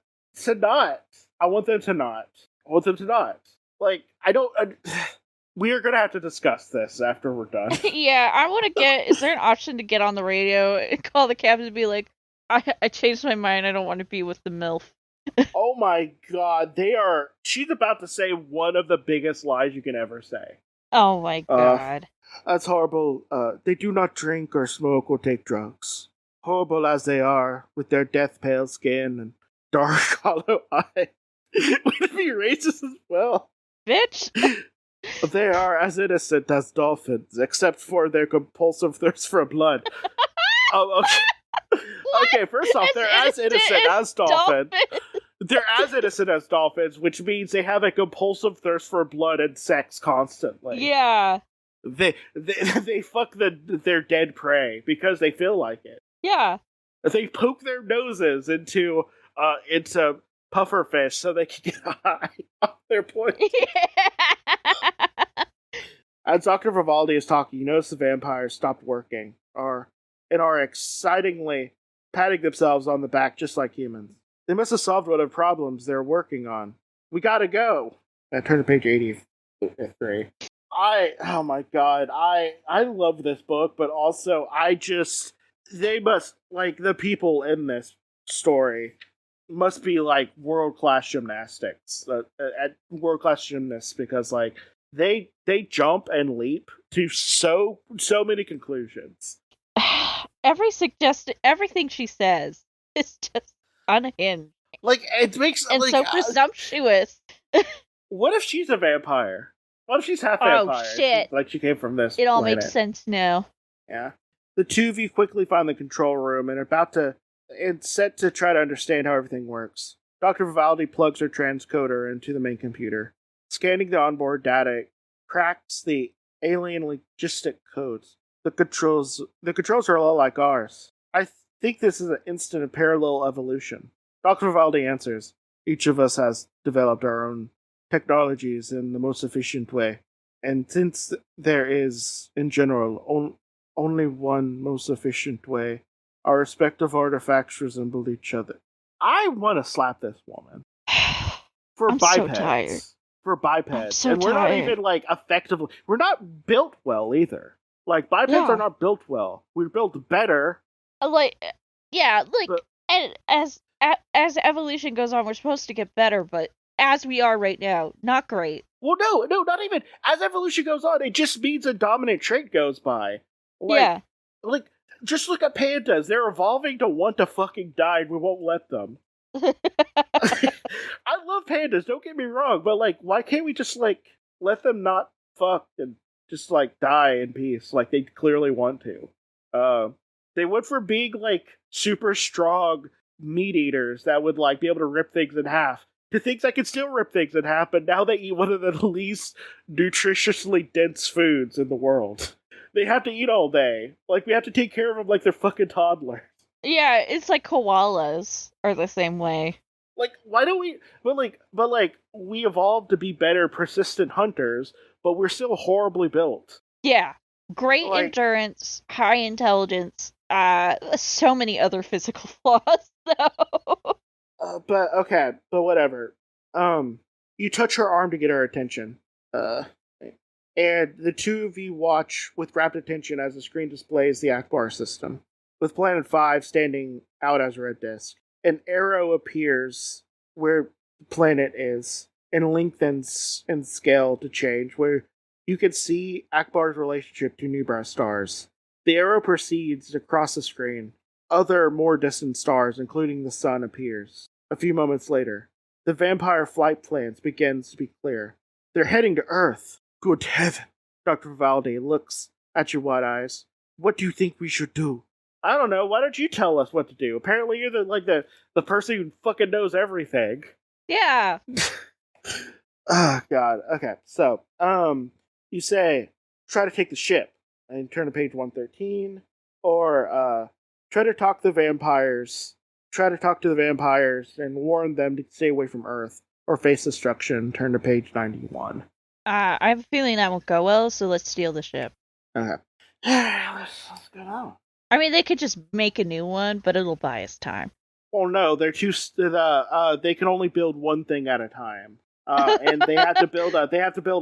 not. I want them to not. We are gonna have to discuss this after we're done. Yeah, I want to is there an option to get on the radio and call the captain and be like, I changed my mind, I don't want to be with the MILF. Oh my god, she's about to say one of the biggest lies you can ever say. Oh my god. That's horrible. They do not drink or smoke or take drugs. Horrible as they are, with their death pale skin and dark hollow eyes. Would be racist as well. Bitch! They are as innocent as dolphins, except for their compulsive thirst for blood. Oh, okay. Okay, first off, they're as innocent as dolphins. They're as innocent as dolphins, which means they have a compulsive thirst for blood and sex constantly. Yeah. They fuck their dead prey because they feel like it. Yeah. They poke their noses into pufferfish so they can get high off their poison. Yeah. As Dr. Vivaldi is talking, you notice the vampires stopped working and are excitingly patting themselves on the back just like humans. They must have solved one of the problems they're working on. We gotta go. I turn to page 83. Oh my god, I love this book, but also they must, the people in this story must be world-class gymnastics, world-class gymnasts, because they jump and leap to so many conclusions. Everything she says is just unhinged. It makes and so presumptuous. What if she's a vampire? What if she's half vampire? Oh shit! She came from this. It all planet. makes sense now. Yeah. The two of you quickly find the control room and set to try to understand how everything works. Dr. Vivaldi plugs her transcoder into the main computer. Scanning the onboard data, cracks the alien logistic codes. The controls are a lot like ours. I think this is an instant of parallel evolution. Dr. Vivaldi answers. Each of us has developed our own technologies in the most efficient way. And since there is, in general, only one most efficient way, our respective artifacts resemble each other. I want to slap this woman. For bipeds. So tired. For bipeds. I'm so and we're tired. not even, effectively... We're not built well, either. Bipeds are not built well. We're built better, And as evolution goes on, we're supposed to get better, but as we are right now, not great. Well, no, not even. As evolution goes on, it just means a dominant trait goes by. Like, just look at pandas. They're evolving to want to fucking die, and we won't let them. I love pandas, don't get me wrong, but, like, why can't we just, like, let them not fuck and just, like, die in peace, like they clearly want to? They went from being, like, super strong meat eaters that would, like, be able to rip things in half to things that can still rip things in half, but now they eat one of the least nutritiously dense foods in the world. They have to eat all day. Like, we have to take care of them like they're fucking toddlers. Yeah, it's like koalas are the same way. Like, why don't we... But we evolved to be better, persistent hunters, but we're still horribly built. Yeah. Great endurance, high intelligence, so many other physical flaws, though. But whatever. You touch her arm to get her attention. And the two of you watch with rapt attention as the screen displays the Akbar system, with Planet 5 standing out as a red disk. An arrow appears where the planet is, and lengthens in scale to change, where you can see Akbar's relationship to Nubra stars. The arrow proceeds across the screen. Other, more distant stars, including the sun, appears. A few moments later, the vampire flight plans begins to be clear. They're heading to Earth. Good heaven. Dr. Vivaldi looks at you wide eyes. What do you think we should do? I don't know. Why don't you tell us what to do? Apparently you're the person who fucking knows everything. Yeah. Oh, God. Okay, so, you say, try to take the ship, and turn to page 113, or, try to talk to the vampires and warn them to stay away from Earth, or face destruction, turn to page 91. I have a feeling that won't go well, so let's steal the ship. Okay. Let's go now. I mean, they could just make a new one, but it'll buy us time. Well, no, they're too. They can only build one thing at a time, and they have to build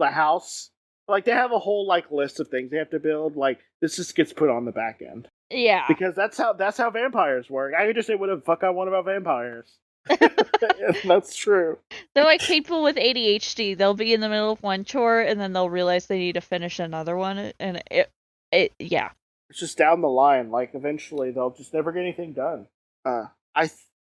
a house. Like, they have a whole list of things they have to build. Like, this just gets put on the back end. Yeah, because that's how vampires work. I could just say what the fuck I want about vampires. That's true. They're like people with ADHD. They'll be in the middle of one chore, and then they'll realize they need to finish another one, and yeah. It's just down the line. Like, eventually they'll just never get anything done.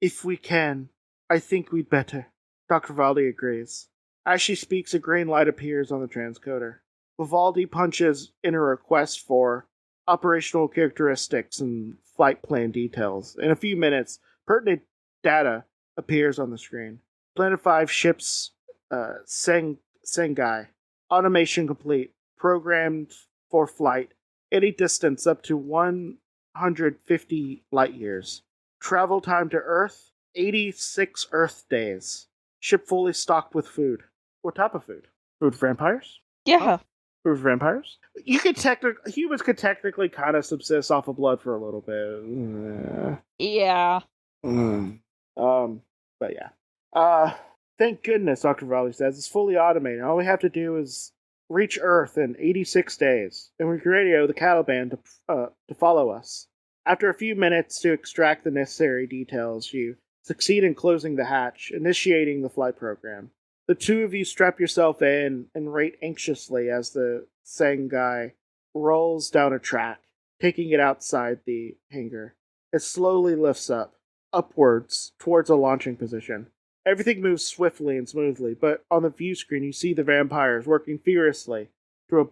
If we can, I think we'd better. Dr. Vivaldi agrees. As she speaks, a green light appears on the transcoder. Vivaldi punches in a request for operational characteristics and flight plan details. In a few minutes, pertinent data appears on the screen. Planet 5 ships Sengai. Automation complete. Programmed for flight. Any distance up to 150 light years. Travel time to Earth, 86 Earth days. Ship fully stocked with food. What type of food? Food for vampires? Yeah. Food for vampires? Humans could technically kind of subsist off of blood for a little bit. Yeah. But yeah. Thank goodness, Dr. Vivaldi says. It's fully automated. All we have to do is reach Earth in 86 days, and we can radio the Caliban to follow us. After a few minutes to extract the necessary details, you succeed in closing the hatch, initiating the flight program. The two of you strap yourself in and wait anxiously as the Sengai rolls down a track, taking it outside the hangar. It slowly lifts upwards, towards a launching position. Everything moves swiftly and smoothly, but on the view screen you see the vampires working furiously to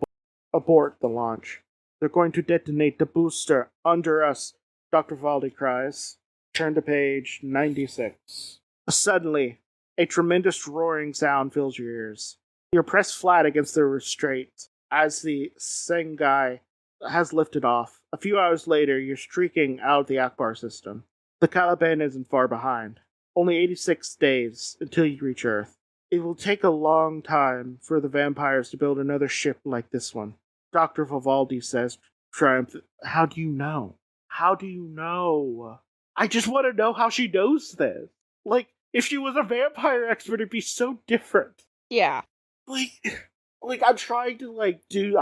abort the launch. They're going to detonate the booster under us, Dr. Vivaldi cries. Turn to page 96. Suddenly, a tremendous roaring sound fills your ears. You're pressed flat against the restraint as the Sengai has lifted off. A few hours later, you're streaking out of the Akbar system. The Caliban isn't far behind. Only 86 days until you reach Earth. It will take a long time for the vampires to build another ship like this one. Dr. Vivaldi says, triumphant. How do you know? How do you know? I just want to know how she knows this. Like, if she was a vampire expert, it'd be so different. Yeah. Like I'm trying to do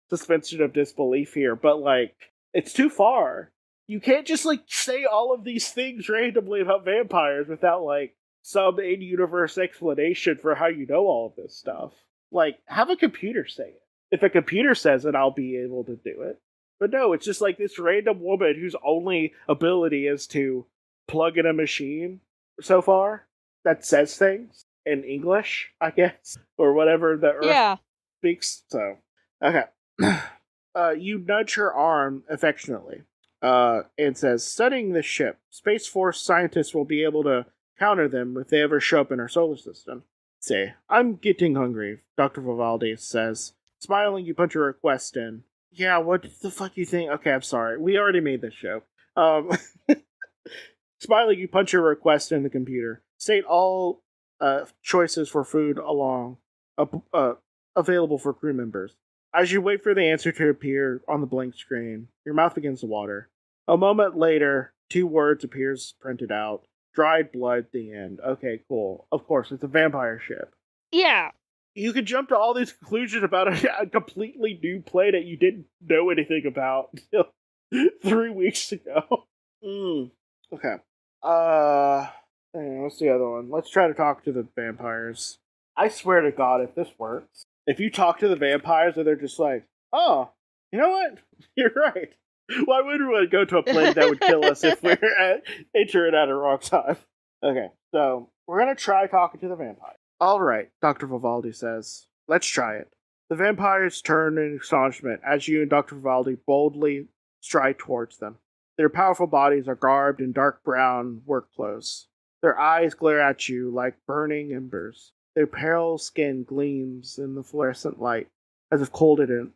suspension of disbelief here, but, like, it's too far. You can't just, like, say all of these things randomly about vampires without, like, some in-universe explanation for how you know all of this stuff. Like, have a computer say it. If a computer says it, I'll be able to do it. But no, it's just like this random woman whose only ability is to plug in a machine so far that says things in English, I guess, or whatever the Earth speaks. So, okay. You nudge her arm affectionately and says, studying this ship, Space Force scientists will be able to counter them if they ever show up in our solar system. Say, I'm getting hungry, Dr. Vivaldi says. Smiling, you punch a request in. Yeah, what the fuck you think? Okay, I'm sorry. We already made this joke. Smiling, you punch a request in the computer. State all choices for food available for crew members. As you wait for the answer to appear on the blank screen, your mouth begins to water. A moment later, 2 words appears printed out. Dried blood, the end. Okay, cool. Of course, it's a vampire ship. Yeah. You could jump to all these conclusions about a completely new planet you didn't know anything about until 3 weeks ago. Okay. What's the other one? Let's try to talk to the vampires. I swear to God, if this works, if you talk to the vampires and they're just like, oh, you know what? You're right. Why would we want to go to a planet that would kill us if we're entering at a wrong time? Okay, so we're going to try talking to the vampire. All right, Dr. Vivaldi says. Let's try it. The vampires turn in astonishment as you and Dr. Vivaldi boldly stride towards them. Their powerful bodies are garbed in dark brown work clothes. Their eyes glare at you like burning embers. Their pale skin gleams in the fluorescent light, as if coated in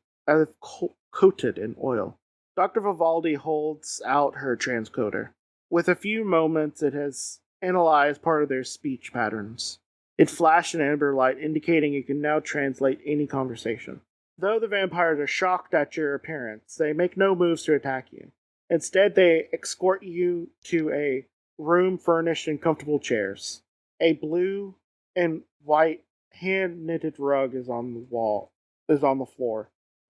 oil. Dr. Vivaldi holds out her transcoder. With a few moments, it has analyzed part of their speech patterns. It flashed an amber light, indicating it can now translate any conversation. Though the vampires are shocked at your appearance, they make no moves to attack you. Instead, they escort you to a room furnished in comfortable chairs. A blue and white hand-knitted rug is on the floor.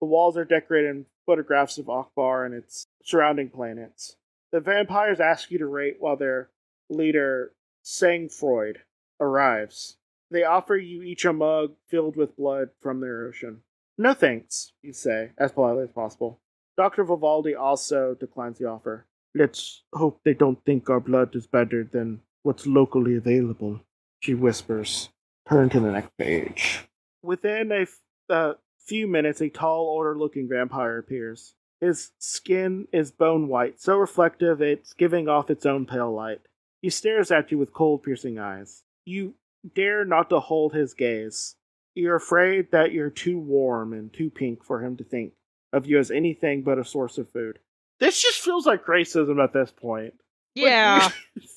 The walls are decorated in photographs of Akbar and its surrounding planets. The vampires ask you to rate while their leader, Sangfroid, arrives. They offer you each a mug filled with blood from their ocean. No thanks, you say, as politely as possible. Dr. Vivaldi also declines the offer. Let's hope they don't think our blood is better than what's locally available, she whispers. Turn to the next page. Within a few minutes, a tall, older-looking vampire appears. His skin is bone white, so reflective it's giving off its own pale light. He stares at you with cold, piercing eyes. You dare not to hold his gaze. You're afraid that you're too warm and too pink for him to think of you as anything but a source of food. This just feels like racism at this point. Yeah.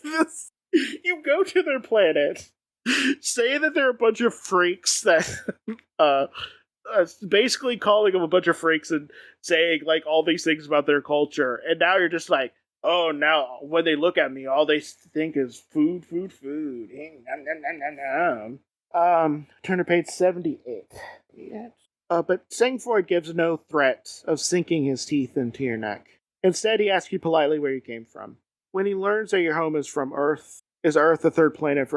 Like, you go to their planet, say that they're a bunch of freaks that, basically calling them a bunch of freaks and saying, like, all these things about their culture, and now you're just like, oh, now when they look at me, all they think is food. Turn to page 78. Yeah. But Sangfroid gives no threat of sinking his teeth into your neck. Instead, he asks you politely where you came from. When he learns that your home is from Earth, is Earth the third planet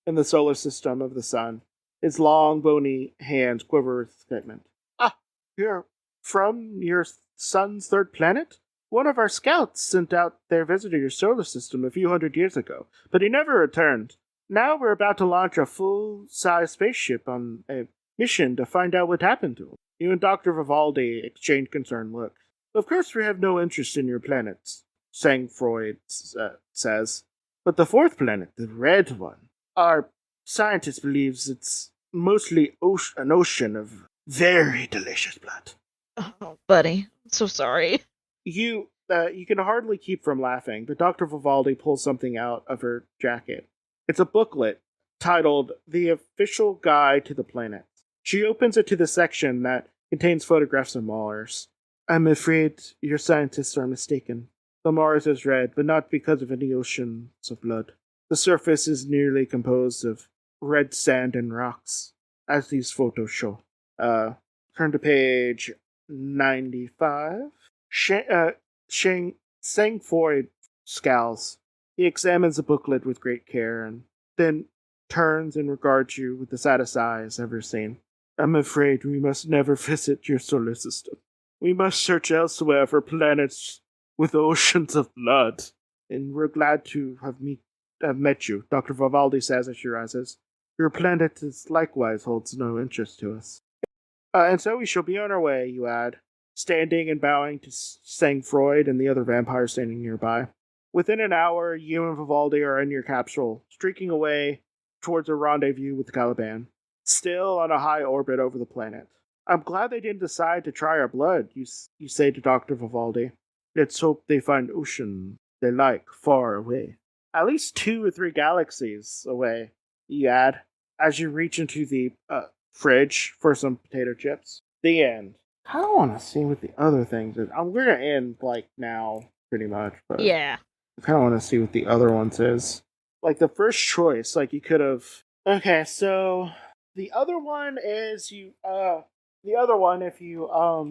in the solar system of the sun, his long, bony hands quiver with excitement. Ah, you're from your sun's third planet? One of our scouts sent out their visit to your solar system a few hundred years ago, but he never returned. Now we're about to launch a full-size spaceship on a mission to find out what happened to him. You and Dr. Vivaldi exchange concerned looks. Of course we have no interest in your planets, Sangfroid says. But the fourth planet, the red one, our scientist believes it's mostly an ocean of very delicious blood. Oh, buddy. I'm so sorry. You can hardly keep from laughing, but Dr. Vivaldi pulls something out of her jacket. It's a booklet titled The Official Guide to the Planets. She opens it to the section that contains photographs of Mars. I'm afraid your scientists are mistaken. The Mars is red, but not because of any oceans of blood. The surface is nearly composed of red sand and rocks, as these photos show. Turn to page 95. Sang-Froid scowls. He examines the booklet with great care and then turns and regards you with the saddest eyes ever seen. I'm afraid we must never visit your solar system. We must search elsewhere for planets with oceans of blood. And we're glad to have met you, Dr. Vivaldi says as she rises. Your planet likewise holds no interest to us. And so we shall be on our way, you add, standing and bowing to Sang-Froid and the other vampire standing nearby. Within an hour, you and Vivaldi are in your capsule, streaking away towards a rendezvous with the Caliban, still on a high orbit over the planet. I'm glad they didn't decide to try our blood, you say to Dr. Vivaldi. Let's hope they find ocean they like far away. At least 2 or 3 galaxies away, you add, as you reach into the fridge for some potato chips. The end. I don't want to see what the other things is. We're going to end, now, pretty much. But yeah. I kind of want to see what the other ones is. The first choice, you could have... Okay, so... The other one is if you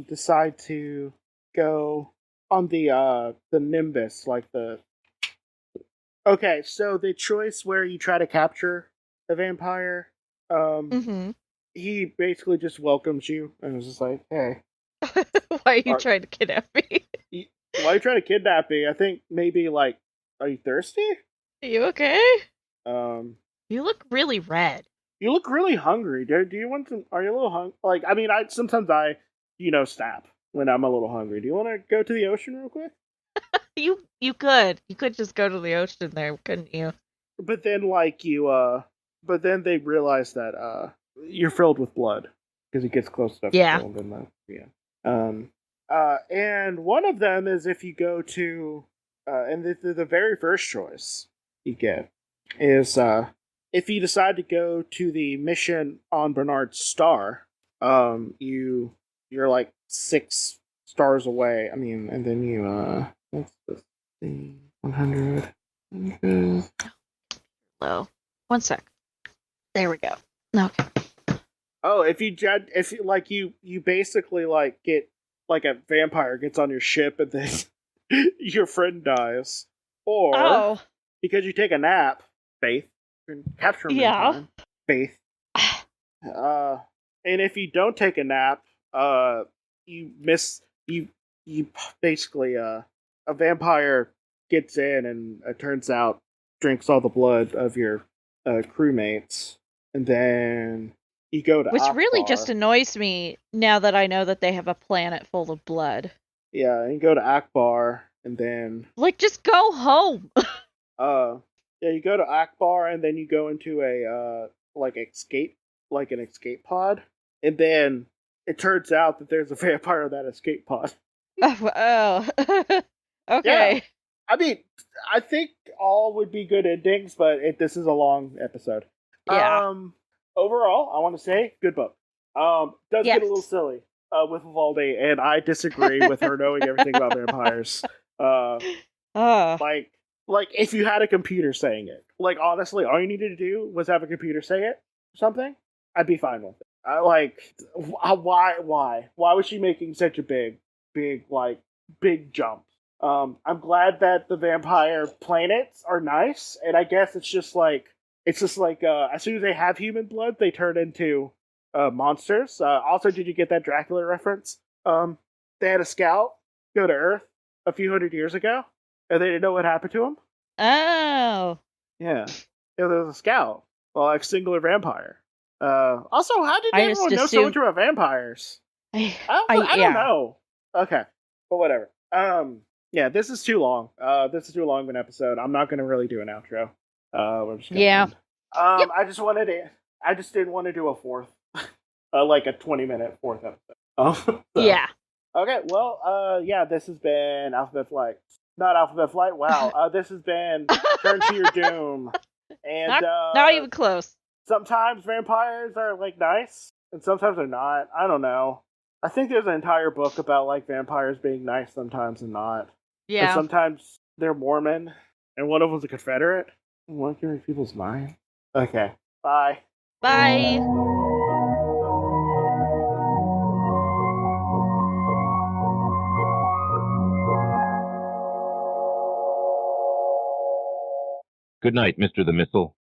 decide to go on the Nimbus, Okay, so the choice where you try to capture a vampire, he basically just welcomes you and is just like, hey. Why are you trying to kidnap me? Why are you trying to kidnap me? I think maybe, are you thirsty? Are you okay? You look really red. You look really hungry. Do you want some? Are you a little hungry? Sometimes I snap when I'm a little hungry. Do you want to go to the ocean real quick? You could. You could just go to the ocean there, couldn't you? But then, but then they realize that, you're filled with blood. Because it gets close enough to kill them. And one of them is if you go to, and the very first choice you get is, if you decide to go to the mission on Bernard's star, you're 6 stars away. And then you, what's this thing? 100. Low. 1 sec. There we go. Okay. Oh, if you basically get a vampire gets on your ship and then your friend dies, or because you take a nap, Faith. Capture him in time. Faith. And if you don't take a nap, you basically a vampire gets in and it turns out drinks all the blood of your crewmates, and then you go to Akbar. Really just annoys me now that I know that they have a planet full of blood. Yeah, and you go to Akbar and then just go home. Yeah, you go to Akbar and then you go into a an escape pod, and then it turns out that there's a vampire in that escape pod. Oh. Okay. Yeah. I think all would be good endings, but this is a long episode. Yeah. Overall, I want to say good book. Does get a little silly with Vivaldi, and I disagree with her knowing everything about vampires. If you had a computer saying it, honestly, all you needed to do was have a computer say it or something, I'd be fine with it. Why was she making such a big jump? I'm glad that the vampire planets are nice, and I guess it's just as soon as they have human blood, they turn into monsters. Also, did you get that Dracula reference? They had a scout go to Earth a few hundred years ago, and they didn't know what happened to him. Oh. Yeah. There was a scout. Singular vampire. Also, how did everyone know so much about vampires? I don't know. Okay. But whatever. Yeah, this is too long. This is too long of an episode. I'm not going to really do an outro. We're just gonna end. Yep. I just didn't want to do a fourth. A 20-minute fourth episode. Yeah. Okay, well, this has been Alphabet Flight. Not Alphabet Flight, wow. This has been Turn to Your Doom. And not even close. Sometimes vampires are nice, and sometimes they're not. I don't know. I think there's an entire book about vampires being nice sometimes and not. Yeah. And sometimes they're Mormon, and one of them's a Confederate. Want to read people's mind? Okay. Bye. Bye. Good night, Mr. the Missile.